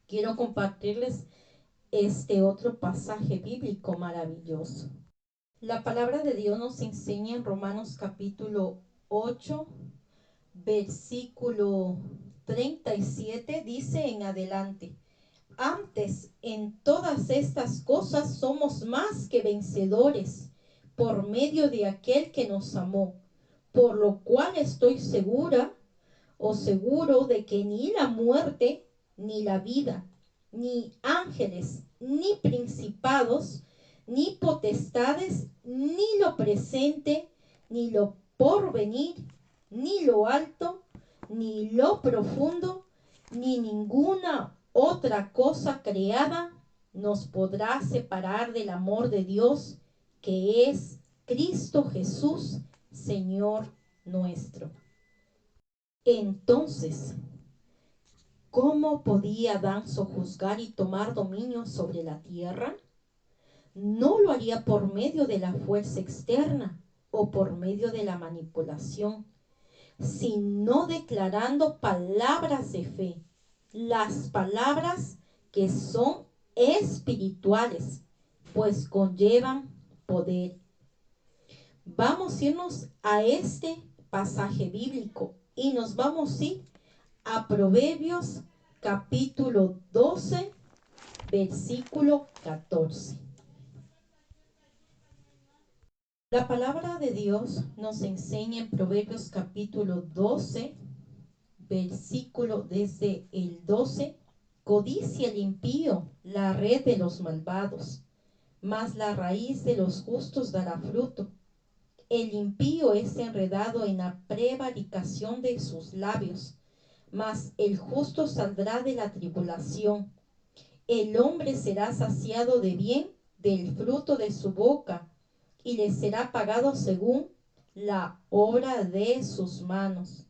Quiero compartirles este otro pasaje bíblico maravilloso. La palabra de Dios nos enseña en Romanos capítulo 8, versículo 37, dice en adelante, antes en todas estas cosas somos más que vencedores por medio de aquel que nos amó, por lo cual estoy segura o seguro de que ni la muerte, ni la vida, ni ángeles, ni principados, ni potestades, ni lo presente, ni lo porvenir, ni lo alto, ni lo profundo, ni ninguna otra cosa creada nos podrá separar del amor de Dios, que es Cristo Jesús, Señor nuestro. Entonces, ¿cómo podía Adán sojuzgar y tomar dominio sobre la tierra? No lo haría por medio de la fuerza externa o por medio de la manipulación, sino declarando palabras de fe, las palabras que son espirituales, pues conllevan poder. Vamos a irnos a este pasaje bíblico y nos vamos a ir a Proverbios capítulo 12, versículo 14. La palabra de Dios nos enseña en Proverbios capítulo 12, versículo desde el 12, codicia el impío la red de los malvados, mas la raíz de los justos dará fruto. El impío es enredado en la prevaricación de sus labios, mas el justo saldrá de la tribulación. El hombre será saciado de bien del fruto de su boca, y le será pagado según la obra de sus manos.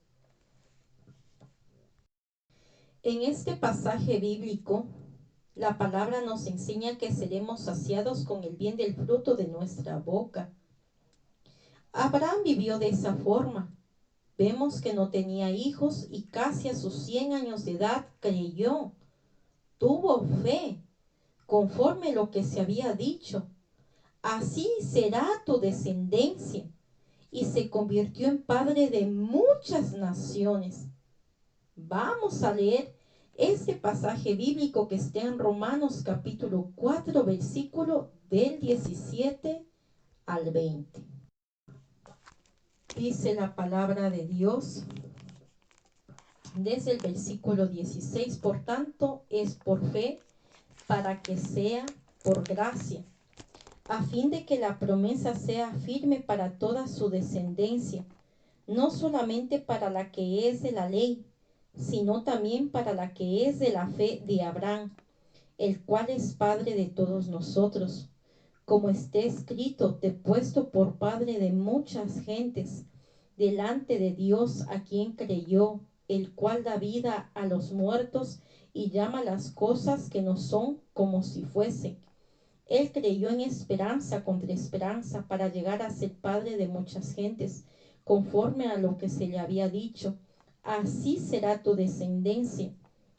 En este pasaje bíblico, la palabra nos enseña que seremos saciados con el bien del fruto de nuestra boca. Abraham vivió de esa forma. Vemos que no tenía hijos y casi a sus 100 años de edad creyó, tuvo fe, conforme lo que se había dicho. Así será tu descendencia, y se convirtió en padre de muchas naciones. Vamos a leer este pasaje bíblico que está en Romanos capítulo 4, versículo del 17 al 20. Dice la palabra de Dios desde el versículo 16, por tanto es por fe, para que sea por gracia, a fin de que la promesa sea firme para toda su descendencia, no solamente para la que es de la ley, sino también para la que es de la fe de Abraham, el cual es Padre de todos nosotros. Como está escrito, te he puesto por Padre de muchas gentes, delante de Dios a quien creyó, el cual da vida a los muertos y llama las cosas que no son como si fuesen. Él creyó en esperanza contra esperanza para llegar a ser padre de muchas gentes, conforme a lo que se le había dicho. Así será tu descendencia.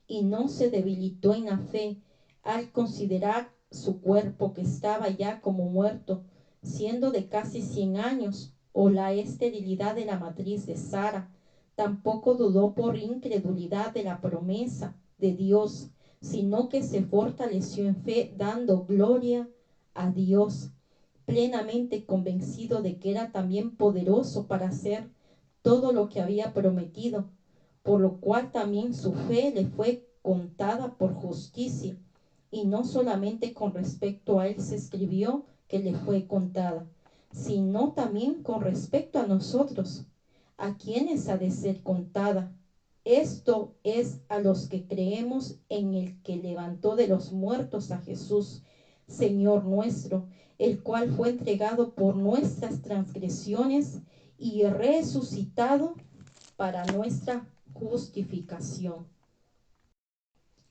Y no se debilitó en la fe al considerar su cuerpo, que estaba ya como muerto, siendo de casi 100 años, o la esterilidad de la matriz de Sara. Tampoco dudó por incredulidad de la promesa de Dios, sino que se fortaleció en fe, dando gloria a Dios, plenamente convencido de que era también poderoso para hacer todo lo que había prometido, por lo cual también su fe le fue contada por justicia. Y no solamente con respecto a él se escribió que le fue contada, sino también con respecto a nosotros, a quienes ha de ser contada. Esto es a los que creemos en el que levantó de los muertos a Jesús, Señor nuestro, el cual fue entregado por nuestras transgresiones y resucitado para nuestra justificación.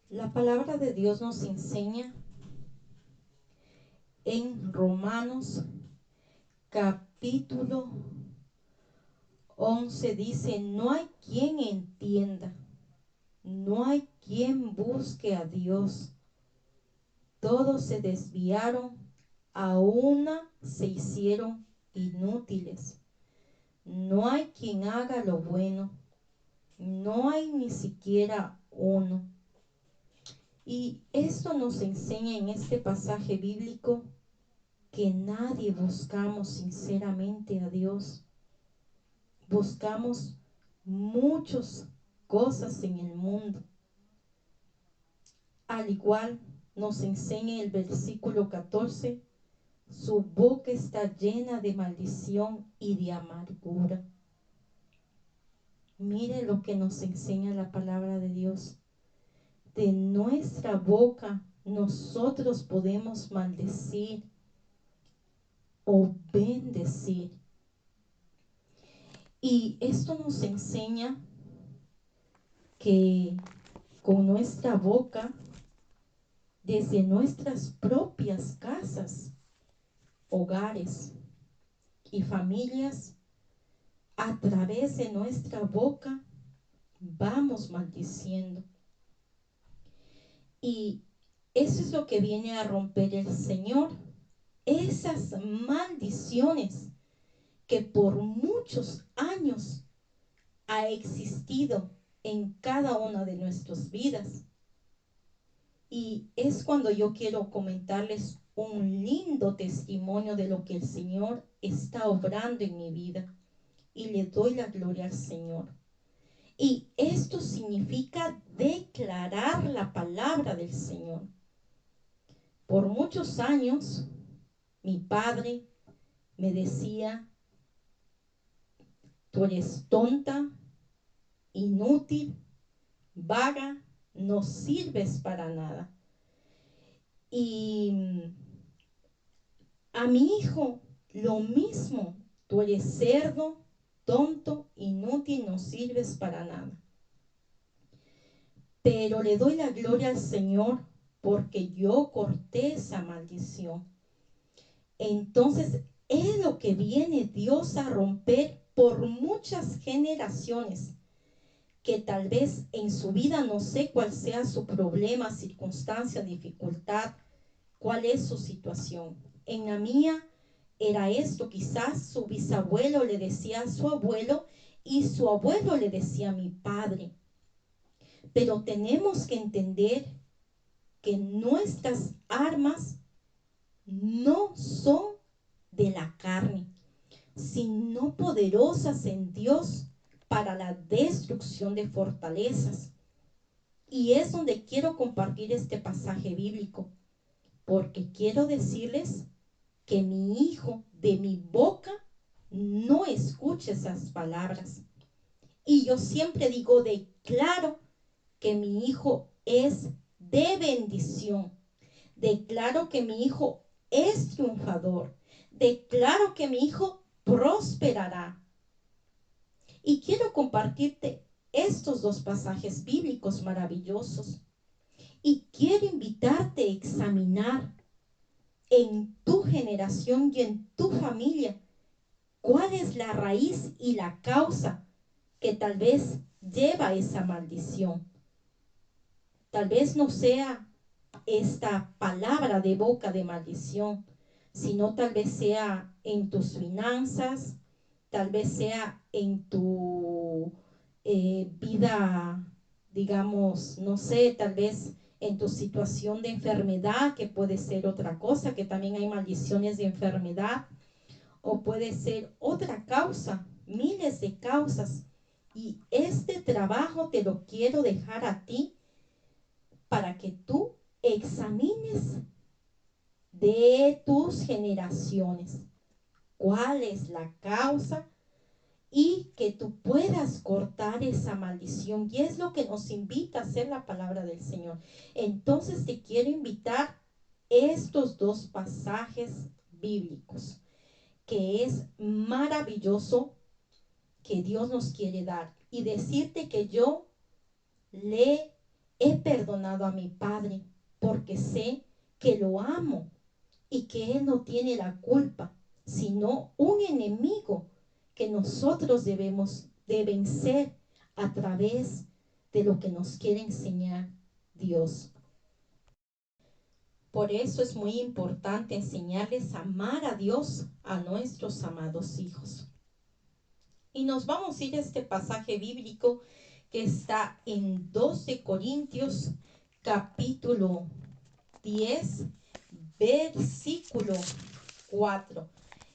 La palabra de Dios nos enseña en Romanos capítulo 11, dice: no hay quien entienda, no hay quien busque a Dios. Todos se desviaron, a una se hicieron inútiles. No hay quien haga lo bueno, no hay ni siquiera uno. Y esto nos enseña en este pasaje bíblico que nadie buscamos sinceramente a Dios. Buscamos muchas cosas en el mundo. Al igual nos enseña el versículo 14, su boca está llena de maldición y de amargura. Mire lo que nos enseña la palabra de Dios. De nuestra boca nosotros podemos maldecir o bendecir. Y esto nos enseña que con nuestra boca, desde nuestras propias casas, hogares y familias, a través de nuestra boca vamos maldiciendo. Y eso es lo que viene a romper el Señor. Esas maldiciones que por muchos años ha existido en cada una de nuestras vidas. Y es cuando yo quiero comentarles un lindo testimonio de lo que el Señor está obrando en mi vida. Y le doy la gloria al Señor. Y esto significa declarar la palabra del Señor. Por muchos años, mi padre me decía: tú eres tonta, inútil, vaga, no sirves para nada. Y a mi hijo lo mismo: tú eres cerdo, tonto, inútil, no sirves para nada. Pero le doy la gloria al Señor porque yo corté esa maldición. Entonces es lo que viene Dios a romper por muchas generaciones, que tal vez en su vida no sé cuál sea su problema, circunstancia, dificultad, cuál es su situación. En la mía era esto: quizás su bisabuelo le decía a su abuelo y su abuelo le decía a mi padre. Pero tenemos que entender que nuestras armas no son de la carne, sino poderosas en Dios para la destrucción de fortalezas. Y es donde quiero compartir este pasaje bíblico, porque quiero decirles que mi hijo, de mi boca no escuche esas palabras. Y yo siempre digo, declaro que mi hijo es de bendición. Declaro que mi hijo es triunfador. Declaro que mi hijo prosperará. Y quiero compartirte estos dos pasajes bíblicos maravillosos. Y quiero invitarte a examinar en tu generación y en tu familia cuál es la raíz y la causa que tal vez lleva esa maldición. Tal vez no sea esta palabra de boca de maldición, sino tal vez sea en tus finanzas, tal vez sea en tu vida, digamos, no sé, tal vez en tu situación de enfermedad, que puede ser otra cosa, que también hay maldiciones de enfermedad, o puede ser otra causa, miles de causas. Y este trabajo te lo quiero dejar a ti para que tú examines de tus generaciones cuál es la causa y que tú puedas cortar esa maldición. Y es lo que nos invita a hacer la palabra del Señor. Entonces te quiero invitar estos dos pasajes bíblicos, que es maravilloso que Dios nos quiere dar. Y decirte que yo le he perdonado a mi padre porque sé que lo amo y que él no tiene la culpa, sino un enemigo que nosotros debemos de vencer a través de lo que nos quiere enseñar Dios. Por eso es muy importante enseñarles a amar a Dios a nuestros amados hijos. Y nos vamos a ir a este pasaje bíblico que está en 2 de Corintios capítulo 10, versículo 4.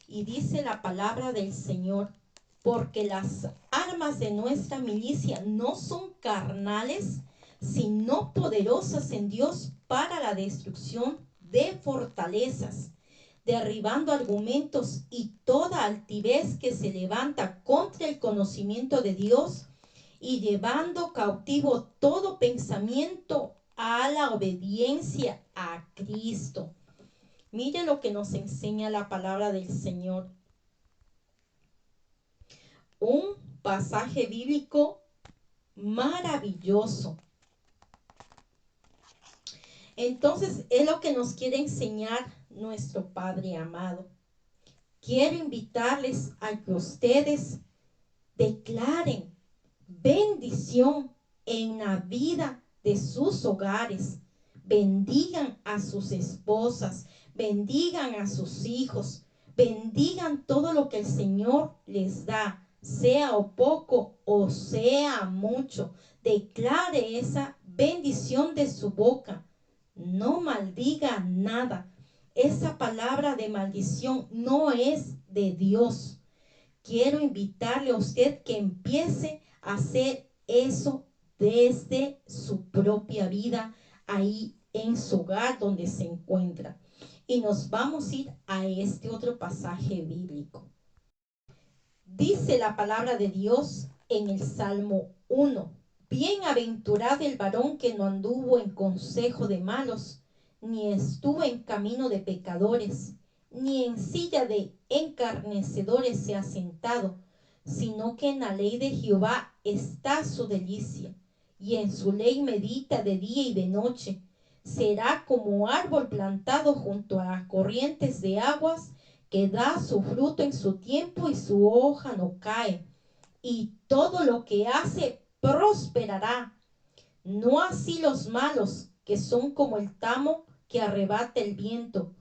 Y dice la palabra del Señor: porque las armas de nuestra milicia no son carnales, sino poderosas en Dios para la destrucción de fortalezas, derribando argumentos y toda altivez que se levanta contra el conocimiento de Dios, y llevando cautivo todo pensamiento a la obediencia a Cristo. Mire lo que nos enseña la palabra del Señor. Un pasaje bíblico maravilloso. Entonces es lo que nos quiere enseñar nuestro Padre amado. Quiero invitarles a que ustedes declaren bendición en la vida de sus hogares. Bendigan a sus esposas, bendigan a sus hijos, bendigan todo lo que el Señor les da, sea o poco o sea mucho. Declare esa bendición de su boca. No maldiga nada. Esa palabra de maldición no es de Dios. Quiero invitarle a usted que empiece a hacer eso desde su propia vida, ahí en su hogar donde se encuentra. Y nos vamos a ir a este otro pasaje bíblico. Dice la palabra de Dios en el Salmo 1: bienaventurado el varón que no anduvo en consejo de malos, ni estuvo en camino de pecadores, ni en silla de encarnecedores se ha sentado, sino que en la ley de Jehová está su delicia, y en su ley medita de día y de noche. Será como árbol plantado junto a las corrientes de aguas, que da su fruto en su tiempo y su hoja no cae, y todo lo que hace prosperará. No así los malos, que son como el tamo que arrebata el viento.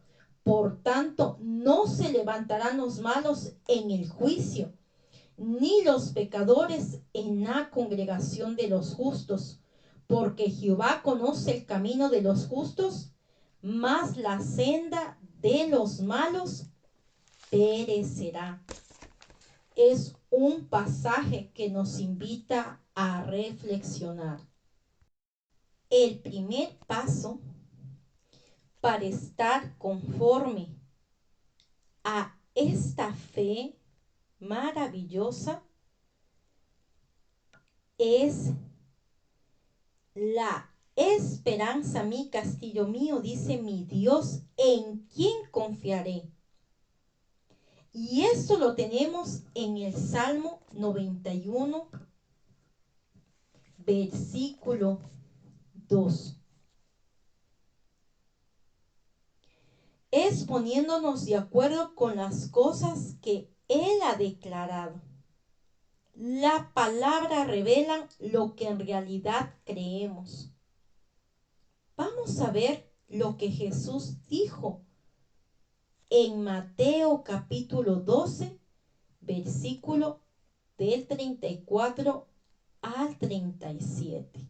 Por tanto, no se levantarán los malos en el juicio, ni los pecadores en la congregación de los justos, porque Jehová conoce el camino de los justos, mas la senda de los malos perecerá. Es un pasaje que nos invita a reflexionar. El primer paso para estar conforme a esta fe maravillosa es la esperanza, mi castillo mío, dice mi Dios, en quien confiaré. Y esto lo tenemos en el Salmo 91, versículo 2. Es poniéndonos de acuerdo con las cosas que Él ha declarado. La palabra revela lo que en realidad creemos. Vamos a ver lo que Jesús dijo en Mateo capítulo 12, versículo del 34 al 37.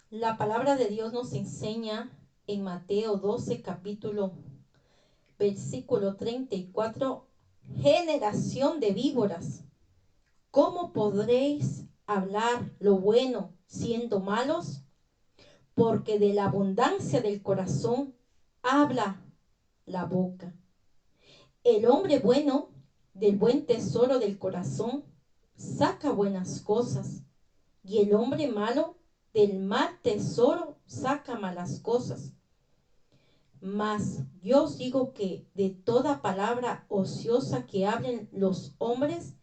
La palabra de Dios nos enseña en Mateo 12, capítulo, versículo 34, generación de víboras, ¿cómo podréis hablar lo bueno siendo malos? Porque de la abundancia del corazón habla la boca. El hombre bueno del buen tesoro del corazón saca buenas cosas, y el hombre malo del mal tesoro saca malas cosas. Mas yo os digo que de toda palabra ociosa que hablen los hombres,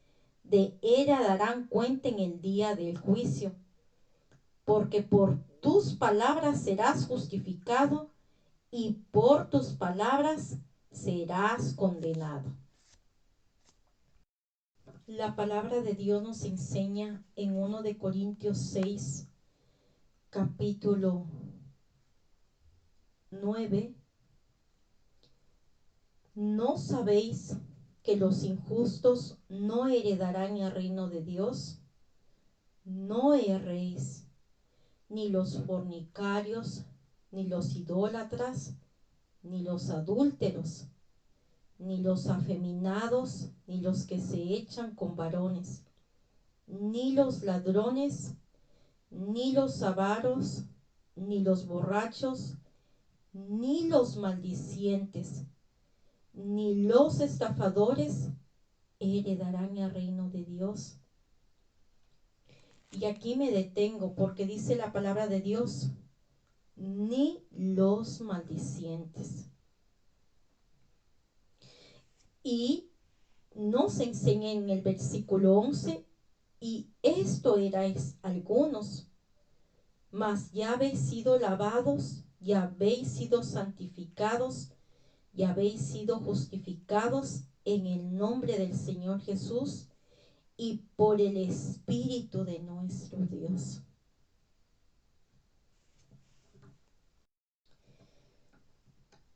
de ella darán cuenta en el día del juicio. Porque por tus palabras serás justificado y por tus palabras serás condenado. La palabra de Dios nos enseña en 1 de Corintios 6, capítulo 9. ¿No sabéis que los injustos no heredarán el reino de Dios? No erréis, ni los fornicarios, ni los idólatras, ni los adúlteros, ni los afeminados, ni los que se echan con varones, ni los ladrones, ni los avaros, ni los borrachos, ni los maldicientes, ni los estafadores heredarán el reino de Dios. Y aquí me detengo porque dice la palabra de Dios, ni los maldicientes. Y nos enseña en el versículo 11, y esto erais algunos, mas ya habéis sido lavados, ya habéis sido santificados, ya habéis sido justificados en el nombre del Señor Jesús y por el Espíritu de nuestro Dios.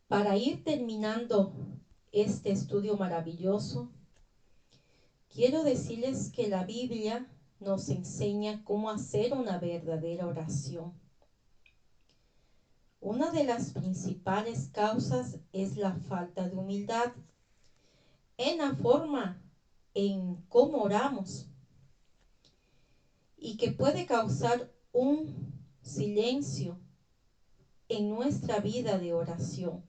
Para ir terminando este estudio maravilloso, quiero decirles que la Biblia nos enseña cómo hacer una verdadera oración. Una de las principales causas es la falta de humildad en la forma en cómo oramos y que puede causar un silencio en nuestra vida de oración.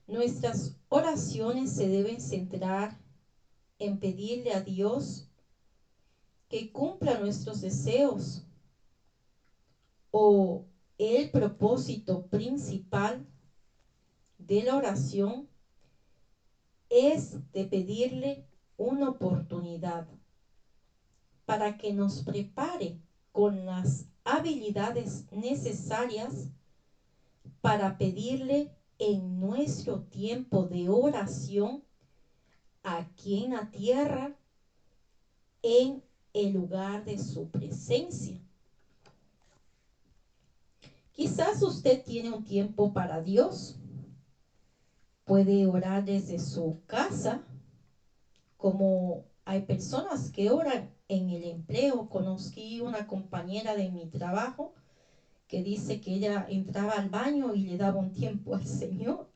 Nuestras oraciones se deben centrar en pedirle a Dios que cumpla nuestros deseos o el propósito principal de la oración es de pedirle una oportunidad para que nos prepare con las habilidades necesarias para pedirle en nuestro tiempo de oración aquí en la tierra, en el lugar de su presencia. Quizás usted tiene un tiempo para Dios, puede orar desde su casa, como hay personas que oran en el empleo. Conocí una compañera de mi trabajo que dice que ella entraba al baño y le daba un tiempo al Señor.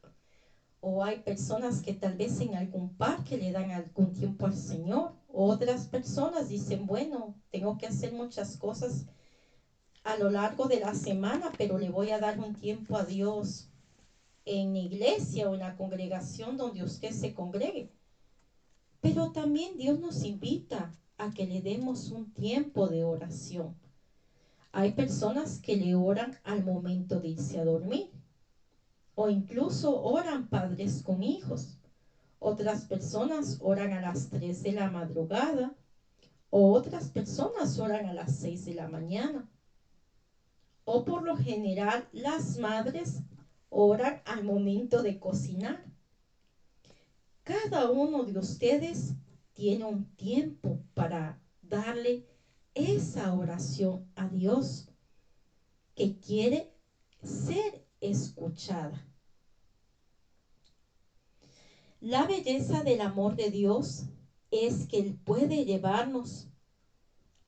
O hay personas que tal vez en algún parque le dan algún tiempo al Señor. Otras personas dicen, bueno, tengo que hacer muchas cosas a lo largo de la semana, pero le voy a dar un tiempo a Dios en la iglesia o en la congregación donde usted se congregue. Pero también Dios nos invita a que le demos un tiempo de oración. Hay personas que le oran al momento de irse a dormir, o incluso oran padres con hijos. Otras personas oran a las 3 de la madrugada, o otras personas oran a las 6 de la mañana. O por lo general las madres oran al momento de cocinar. Cada uno de ustedes tiene un tiempo para darle esa oración a Dios que quiere ser escuchada. La belleza del amor de Dios es que Él puede llevarnos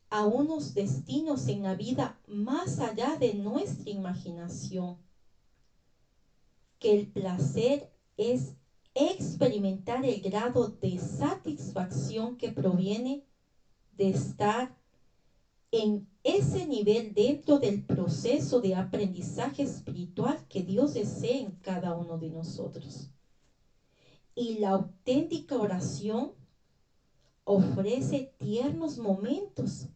a unos destinos en la vida más allá de nuestra imaginación. Que el placer es experimentar el grado de satisfacción que proviene de estar en ese nivel dentro del proceso de aprendizaje espiritual que Dios desea en cada uno de nosotros. Y la auténtica oración ofrece tiernos momentos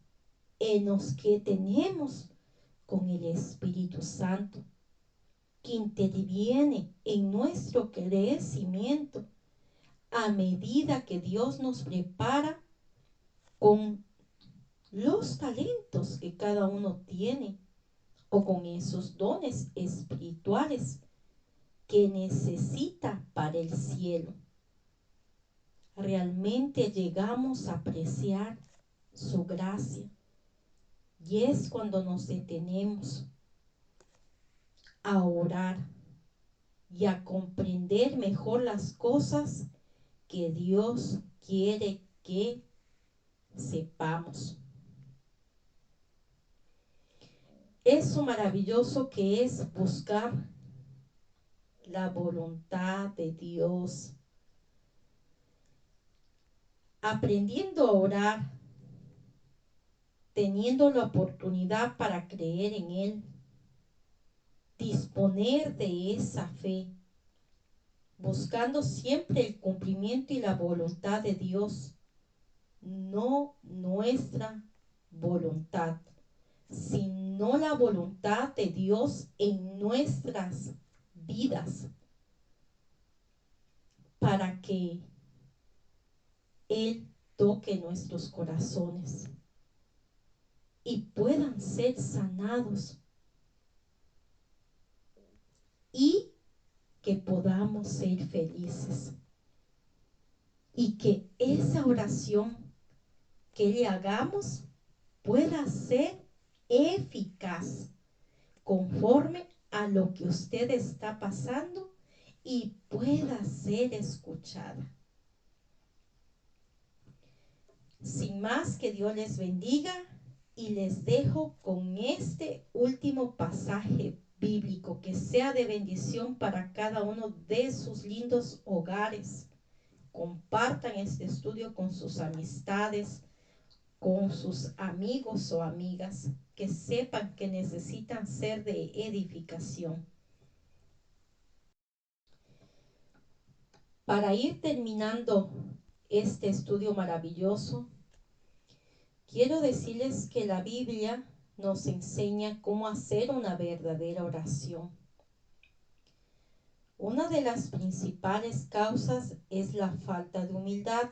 en los que tenemos con el Espíritu Santo, que interviene en nuestro crecimiento a medida que Dios nos prepara con los talentos que cada uno tiene o con esos dones espirituales que necesita para el cielo. Realmente llegamos a apreciar su gracia, y es cuando nos detenemos a orar y a comprender mejor las cosas que Dios quiere que sepamos. Eso maravilloso que es buscar la voluntad de Dios, aprendiendo a orar, teniendo la oportunidad para creer en Él, disponer de esa fe, buscando siempre el cumplimiento y la voluntad de Dios, no nuestra voluntad, sino la voluntad de Dios en nuestras vidas, para que Él toque nuestros corazones y puedan ser sanados y que podamos ser felices, y que esa oración que le hagamos pueda ser eficaz conforme a lo que usted está pasando y pueda ser escuchada. Sin más, que Dios les bendiga, y les dejo con este último pasaje bíblico, que sea de bendición para cada uno de sus lindos hogares. Compartan este estudio con sus amistades, con sus amigos o amigas, que sepan que necesitan ser de edificación. Para ir terminando este estudio maravilloso, quiero decirles que la Biblia nos enseña cómo hacer una verdadera oración. Una de las principales causas es la falta de humildad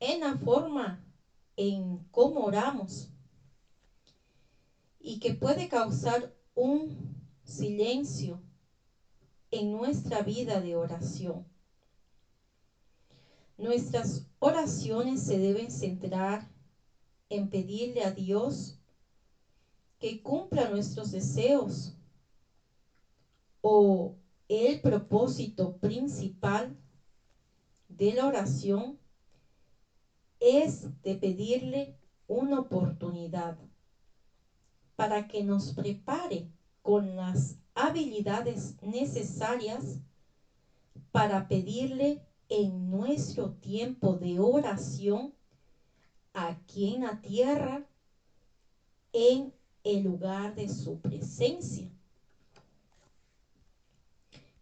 en la forma en cómo oramos, y que puede causar un silencio en nuestra vida de oración. Nuestras oraciones se deben centrar en pedirle a Dios que cumpla nuestros deseos, o el propósito principal de la oración es de pedirle una oportunidad para que nos prepare con las habilidades necesarias para pedirle en nuestro tiempo de oración aquí en la tierra, en el lugar de su presencia.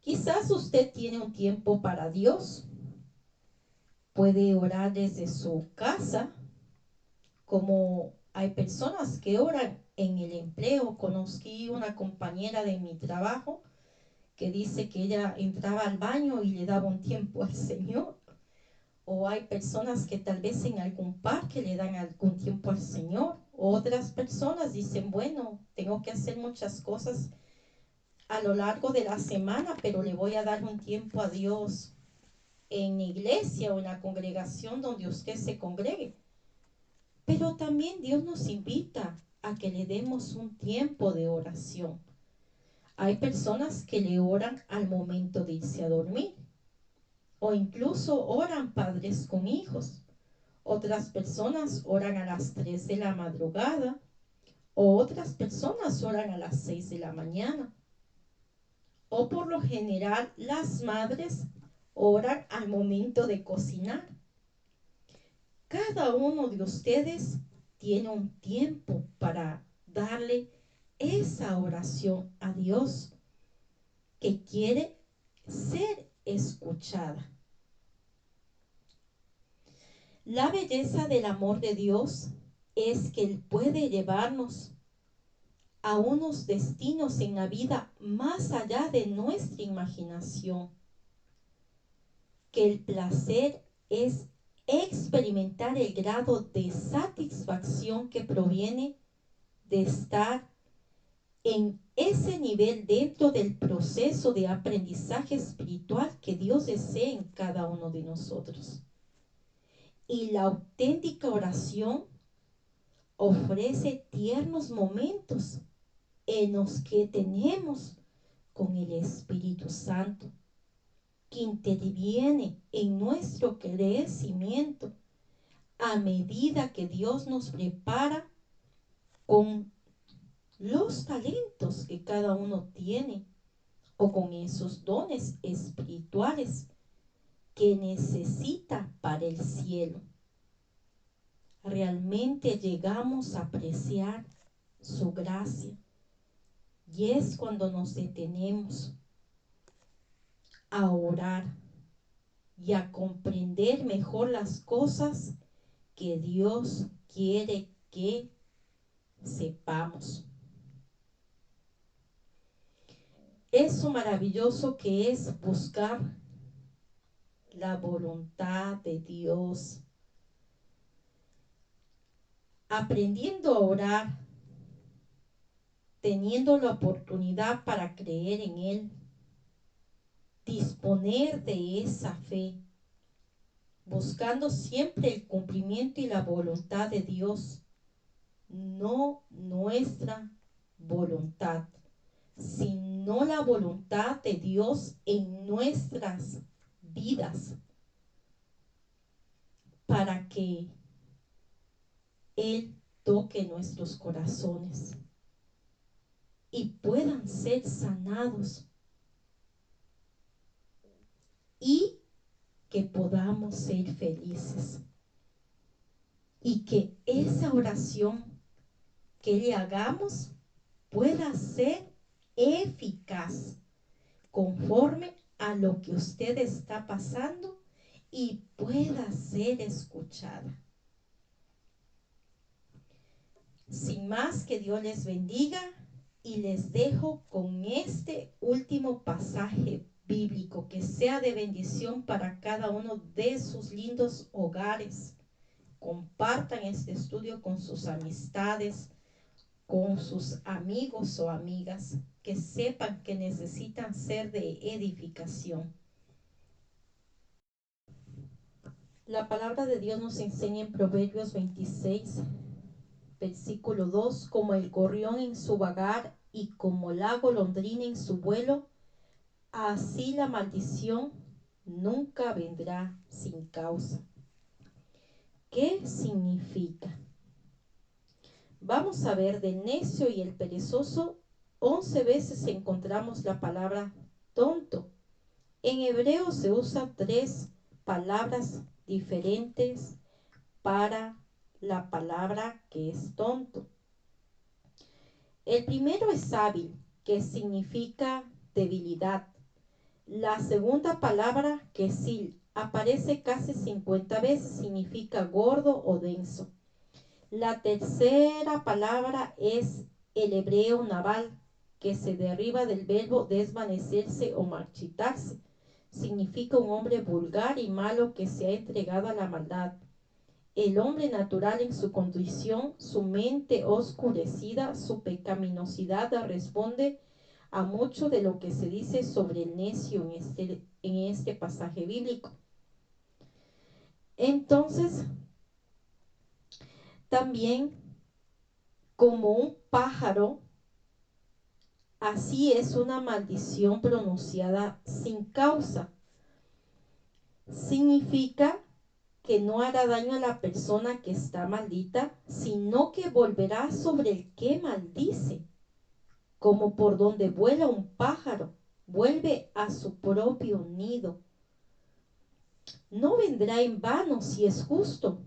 Quizás usted tiene un tiempo para Dios, puede orar desde su casa, como hay personas que oran en el empleo. Conocí una compañera de mi trabajo que dice que ella entraba al baño y le daba un tiempo al Señor. O hay personas que tal vez en algún parque le dan algún tiempo al Señor. Otras personas dicen, bueno, tengo que hacer muchas cosas a lo largo de la semana, pero le voy a dar un tiempo a Dios en la iglesia o en la congregación donde usted se congregue. Pero también Dios nos invita a que le demos un tiempo de oración. Hay personas que le oran al momento de irse a dormir, o incluso oran padres con hijos. Otras personas oran a las 3 de la madrugada, o otras personas oran a las 6 de la mañana. O por lo general las madres oran al momento de cocinar. Cada uno de ustedes tiene un tiempo para darle esa oración a Dios que quiere ser escuchada. La belleza del amor de Dios es que Él puede llevarnos a unos destinos en la vida más allá de nuestra imaginación. Que el placer es experimentar el grado de satisfacción que proviene de estar en ese nivel dentro del proceso de aprendizaje espiritual que Dios desea en cada uno de nosotros. Y la auténtica oración ofrece tiernos momentos en los que tenemos con el Espíritu Santo, que interviene en nuestro crecimiento a medida que Dios nos prepara con los talentos que cada uno tiene o con esos dones espirituales que necesita para el cielo. Realmente llegamos a apreciar su gracia, y es cuando nos detenemos a orar y a comprender mejor las cosas que Dios quiere que sepamos. Eso maravilloso que es buscar la voluntad de Dios, aprendiendo a orar, teniendo la oportunidad para creer en Él, disponer de esa fe, buscando siempre el cumplimiento y la voluntad de Dios, no nuestra voluntad, sino la voluntad de Dios en nuestras vidas, para que Él toque nuestros corazones y puedan ser sanados y que podamos ser felices, y que esa oración que le hagamos pueda ser eficaz conforme a lo que usted está pasando y pueda ser escuchada. Sin más, que Dios les bendiga, y les dejo con este último pasaje bíblico que sea de bendición para cada uno de sus lindos hogares. Compartan este estudio con sus amistades, con sus amigos o amigas, que sepan que necesitan ser de edificación. La palabra de Dios nos enseña en Proverbios 26, versículo 2, como el gorrión en su vagar y como la golondrina en su vuelo, así la maldición nunca vendrá sin causa. ¿Qué significa? Vamos a ver, del necio y el perezoso, 11 veces encontramos la palabra tonto. En hebreo se usan 3 palabras diferentes para la palabra que es tonto. El primero es hábil, que significa debilidad. La segunda palabra, quesil, Aparece casi 50 veces, significa gordo o denso. La tercera palabra es el hebreo naval, que se deriva del verbo desvanecerse o marchitarse. Significa un hombre vulgar y malo que se ha entregado a la maldad. El hombre natural en su condición, su mente oscurecida, su pecaminosidad responde a mucho de lo que se dice sobre el necio en este pasaje bíblico. Entonces, también como un pájaro, así es una maldición pronunciada sin causa. Significa que no hará daño a la persona que está maldita, sino que volverá sobre el que maldice, como por donde vuela un pájaro, vuelve a su propio nido. No vendrá en vano si es justo,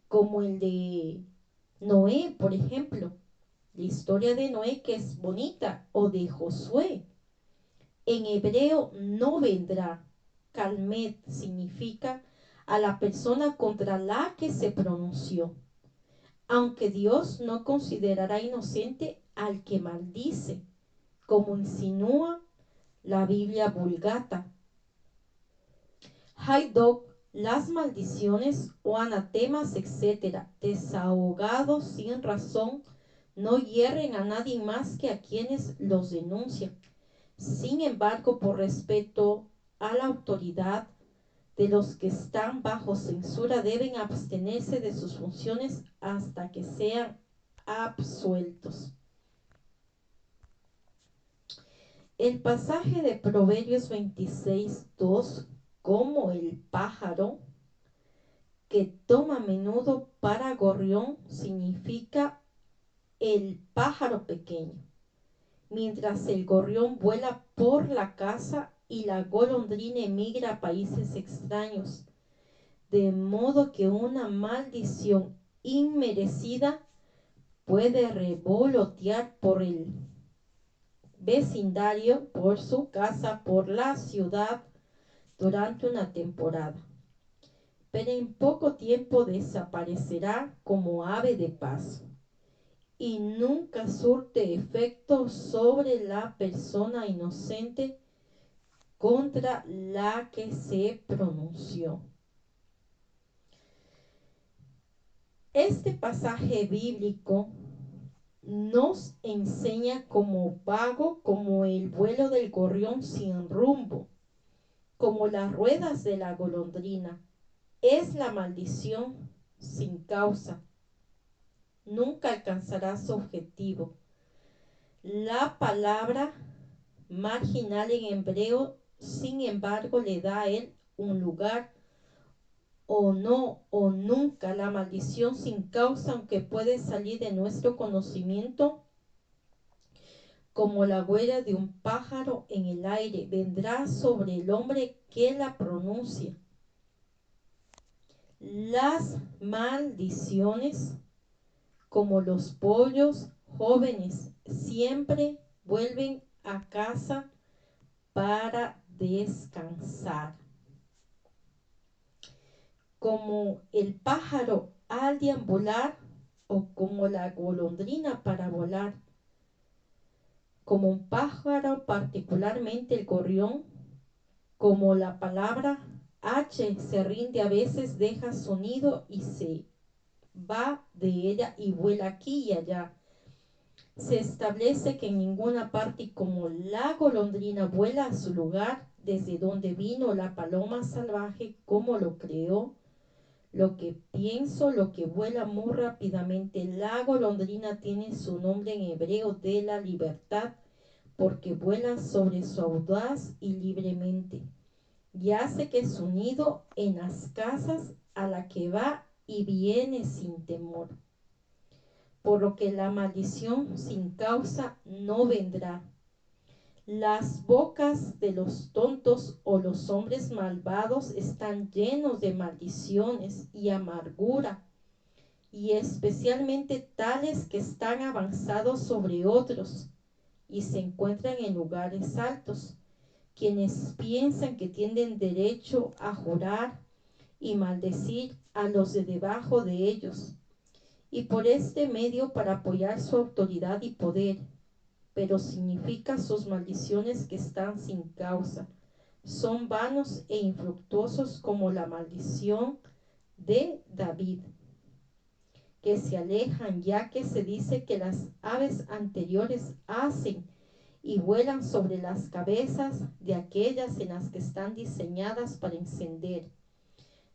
como el de Noé, por ejemplo, la historia de Noé, que es bonita, o de Josué. En hebreo no vendrá. Calmet significa a la persona contra la que se pronunció, aunque Dios no considerará inocente al que maldice, como insinúa la Biblia Vulgata. Haydock, las maldiciones o anatemas, etc., desahogados sin razón, no hieren a nadie más que a quienes los denuncian. Sin embargo, por respeto a la autoridad de los que están bajo censura, deben abstenerse de sus funciones hasta que sean absueltos. El pasaje de Proverbios 26:2, como el pájaro que toma a menudo para gorrión, significa el pájaro pequeño, mientras el gorrión vuela por la casa y la golondrina emigra a países extraños, de modo que una maldición inmerecida puede revolotear por el vecindario, por su casa, por la ciudad durante una temporada, pero en poco tiempo desaparecerá como ave de paso y nunca surte efecto sobre la persona inocente contra la que se pronunció. Este pasaje bíblico nos enseña como vago, como el vuelo del gorrión sin rumbo, como las ruedas de la golondrina. Es la maldición sin causa. Nunca alcanzará su objetivo. La palabra marginal en hebreo, sin embargo, le da a él un lugar, o no, o nunca. La maldición sin causa, aunque puede salir de nuestro conocimiento, como la huella de un pájaro en el aire, vendrá sobre el hombre que la pronuncia. Las maldiciones, como los pollos jóvenes, siempre vuelven a casa para descansar. Como el pájaro al deambular, o como la golondrina para volar. Como un pájaro, particularmente el gorrión, como la palabra H se rinde a veces, deja su nido y se va de ella y vuela aquí y allá. Se establece que en ninguna parte, y como la golondrina vuela a su lugar, desde donde vino la paloma salvaje, como lo creó, lo que pienso, lo que vuela muy rápidamente. La golondrina tiene su nombre en hebreo de la libertad, porque vuela sobre su audaz y libremente, y hace que su nido en las casas a la que va y viene sin temor. Por lo que la maldición sin causa no vendrá. Las bocas de los tontos o los hombres malvados están llenos de maldiciones y amargura, y especialmente tales que están avanzados sobre otros y se encuentran en lugares altos, quienes piensan que tienen derecho a jurar y maldecir a los de debajo de ellos, y por este medio para apoyar su autoridad y poder, pero significa sus maldiciones que están sin causa. Son vanos e infructuosos como la maldición de David, que se alejan, ya que se dice que las aves anteriores hacen y vuelan sobre las cabezas de aquellas en las que están diseñadas para encender.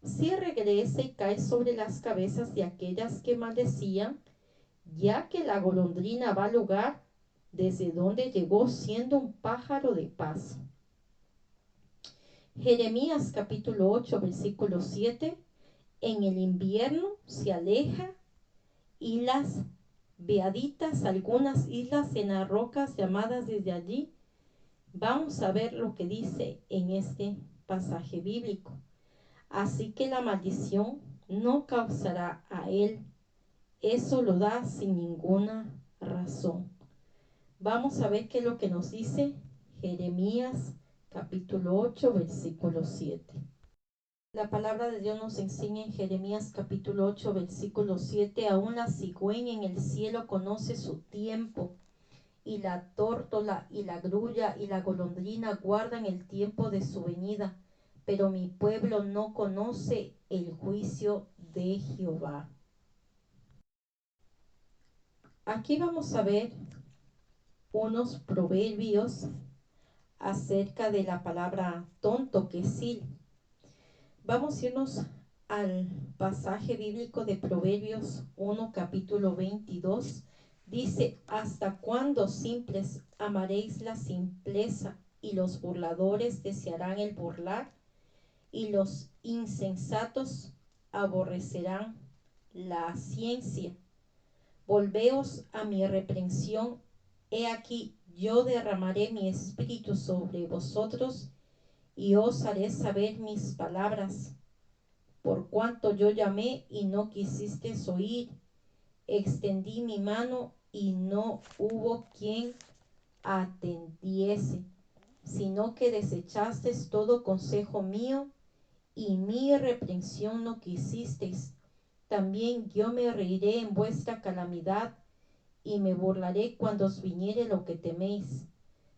Si regresa y cae sobre las cabezas de aquellas que maldecían, ya que la golondrina va al lugar desde donde llegó siendo un pájaro de paso. Jeremías capítulo 8, versículo 7. En el invierno se aleja y las veaditas, algunas islas en las rocas llamadas desde allí. Vamos a ver lo que dice en este pasaje bíblico. Así que la maldición no causará a él. Eso lo da sin ninguna razón. Vamos a ver qué es lo que nos dice Jeremías capítulo 8, versículo 7. La palabra de Dios nos enseña en Jeremías capítulo 8, versículo 7, aún la cigüeña en el cielo conoce su tiempo, y la tórtola y la grulla y la golondrina guardan el tiempo de su venida, pero mi pueblo no conoce el juicio de Jehová. Aquí vamos a ver unos proverbios acerca de la palabra tonto, que sí. Vamos a irnos al pasaje bíblico de Proverbios 1, capítulo 22. Dice: ¿hasta cuándo, simples, amaréis la simpleza, y los burladores desearán el burlar, y los insensatos aborrecerán la ciencia? Volveos a mi reprensión. He aquí, yo derramaré mi espíritu sobre vosotros, y os haré saber mis palabras. Por cuanto yo llamé y no quisisteis oír, extendí mi mano y no hubo quien atendiese, sino que desechasteis todo consejo mío, y mi reprensión no quisisteis. También yo me reiré en vuestra calamidad, y me burlaré cuando os viniere lo que teméis.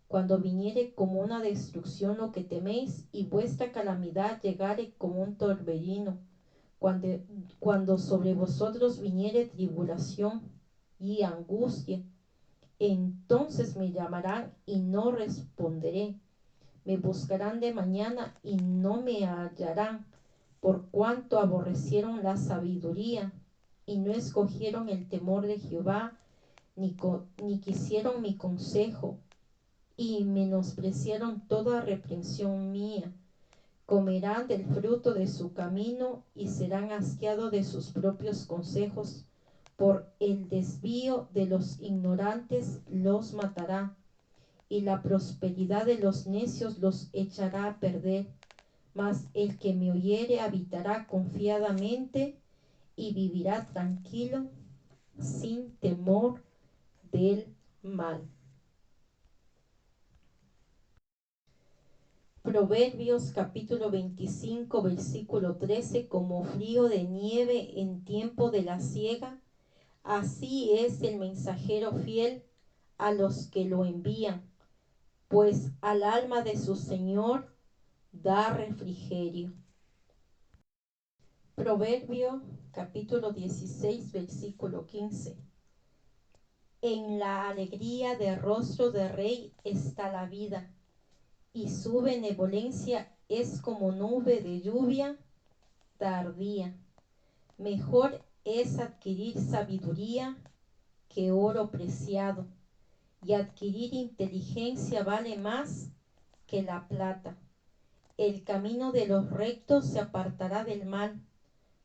Cuando viniere como una destrucción lo que teméis, y vuestra calamidad llegare como un torbellino, cuando sobre vosotros viniere tribulación y angustia, entonces me llamarán y no responderé. Me buscarán de mañana y no me hallarán, por cuanto aborrecieron la sabiduría y no escogieron el temor de Jehová, ni quisieron mi consejo, y menospreciaron toda reprensión mía. Comerán del fruto de su camino y serán asqueados de sus propios consejos. Por el desvío de los ignorantes los matará, y la prosperidad de los necios los echará a perder. Mas el que me oyere habitará confiadamente y vivirá tranquilo, sin temor del mal. Proverbios capítulo 25, versículo 13: como frío de nieve en tiempo de la siega, así es el mensajero fiel a los que lo envían, pues al alma de su Señor da refrigerio. Proverbio capítulo 16, versículo 15: en la alegría del rostro del rey está la vida, y su benevolencia es como nube de lluvia tardía. Mejor es adquirir sabiduría que oro preciado, y adquirir inteligencia vale más que la plata. El camino de los rectos se apartará del mal,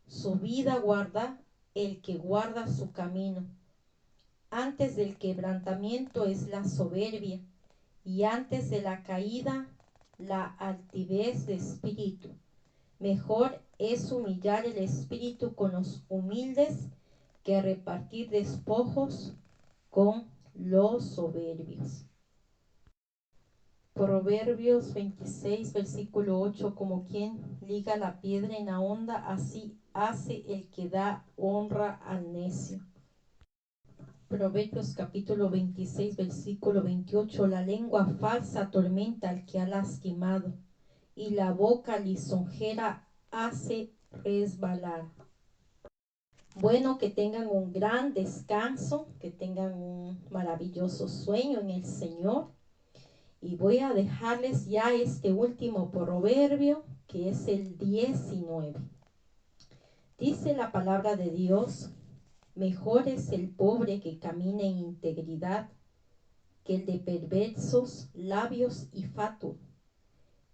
su vida guarda el que guarda su camino. Antes del quebrantamiento es la soberbia, y antes de la caída la altivez de espíritu. Mejor es humillar el espíritu con los humildes que repartir despojos con los soberbios. Proverbios 26, versículo 8, como quien liga la piedra en la honda, así hace el que da honra al necio. Proverbios capítulo 26, versículo 28, la lengua falsa atormenta al que ha lastimado, y la boca lisonjera hace resbalar. Bueno, que tengan un gran descanso, que tengan un maravilloso sueño en el Señor. Y voy a dejarles ya este último proverbio, que es el 19. Dice la palabra de Dios: mejor es el pobre que camina en integridad que el de perversos labios y fatuo.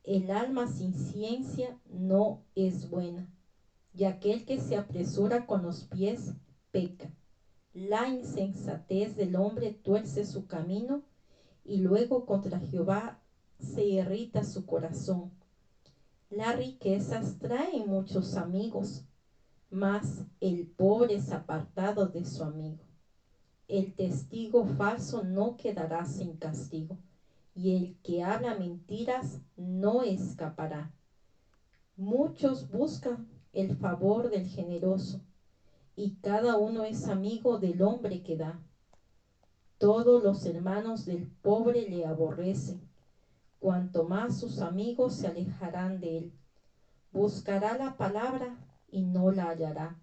El alma sin ciencia no es buena, y aquel que se apresura con los pies peca. La insensatez del hombre tuerce su camino, y luego contra Jehová se irrita su corazón. Las riquezas traen muchos amigos, mas el pobre es apartado de su amigo. El testigo falso no quedará sin castigo, y el que habla mentiras no escapará. Muchos buscan el favor del generoso, y cada uno es amigo del hombre que da. Todos los hermanos del pobre le aborrecen, cuanto más sus amigos se alejarán de él. Buscará la palabra y no la hallará.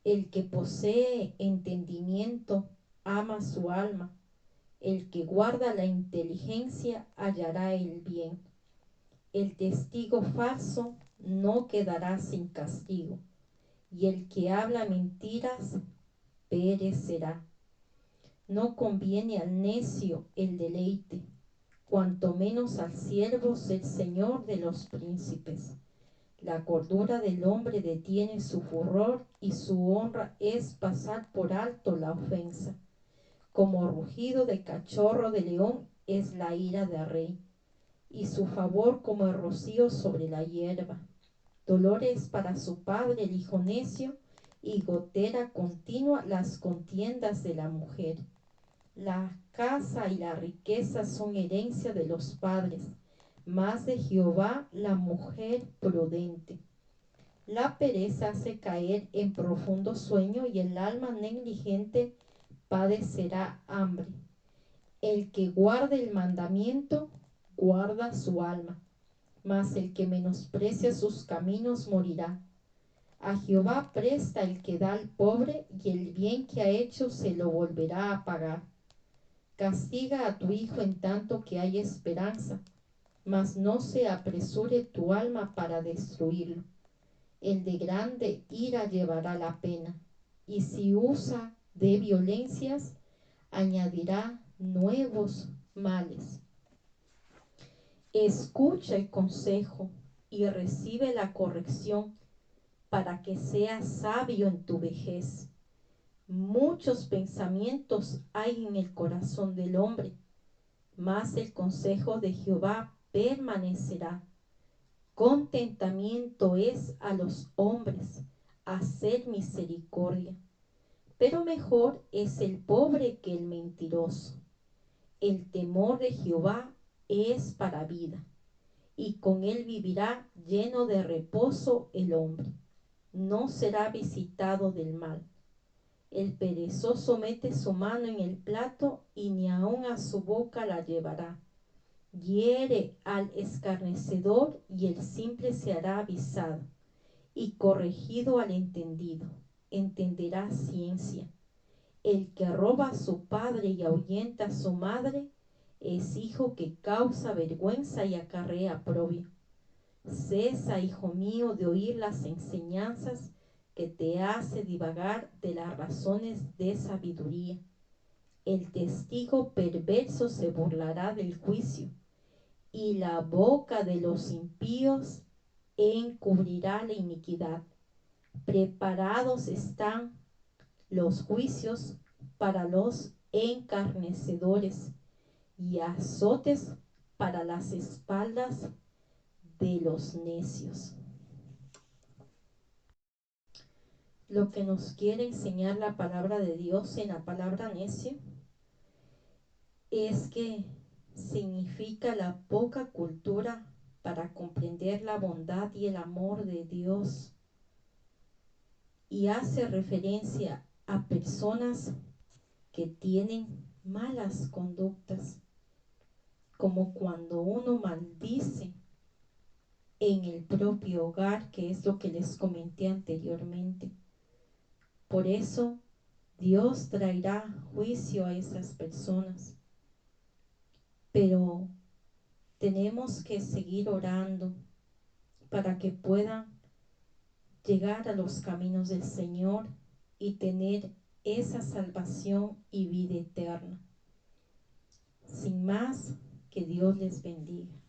El que posee entendimiento ama su alma. El que guarda la inteligencia hallará el bien. El testigo falso no quedará sin castigo, y el que habla mentiras perecerá. No conviene al necio el deleite, cuanto menos al siervo ser señor de los príncipes. La cordura del hombre detiene su furor, y su honra es pasar por alto la ofensa. Como rugido de cachorro de león es la ira del rey, y su favor como el rocío sobre la hierba. Dolor es para su padre el hijo necio, y gotera continua las contiendas de la mujer. La casa y la riqueza son herencia de los padres, mas de Jehová la mujer prudente. La pereza hace caer en profundo sueño, y el alma negligente padecerá hambre. El que guarda el mandamiento, guarda su alma, mas el que menosprecia sus caminos morirá. A Jehová presta el que da al pobre, y el bien que ha hecho se lo volverá a pagar. Castiga a tu hijo en tanto que hay esperanza, mas no se apresure tu alma para destruirlo. El de grande ira llevará la pena, y si usa de violencias, añadirá nuevos males. Escucha el consejo y recibe la corrección, para que seas sabio en tu vejez. Muchos pensamientos hay en el corazón del hombre, mas el consejo de Jehová permanecerá. Contentamiento es a los hombres hacer misericordia, pero mejor es el pobre que el mentiroso. El temor de Jehová es para vida, y con él vivirá lleno de reposo el hombre. No será visitado del mal. El perezoso mete su mano en el plato, y ni aun a su boca la llevará. Hiere al escarnecedor, y el simple se hará avisado, y corregido al entendido, entenderá ciencia. El que roba a su padre y ahuyenta a su madre, es hijo que causa vergüenza y acarrea oprobio. Cesa, hijo mío, de oír las enseñanzas, que te hace divagar de las razones de sabiduría. El testigo perverso se burlará del juicio, y la boca de los impíos encubrirá la iniquidad. Preparados están los juicios para los encarnecedores, y azotes para las espaldas de los necios. Lo que nos quiere enseñar la palabra de Dios en la palabra necio es que significa la poca cultura para comprender la bondad y el amor de Dios, y hace referencia a personas que tienen malas conductas, como cuando uno maldice en el propio hogar, que es lo que les comenté anteriormente. Por eso Dios traerá juicio a esas personas, pero tenemos que seguir orando para que puedan llegar a los caminos del Señor y tener esa salvación y vida eterna. Sin más, que Dios les bendiga.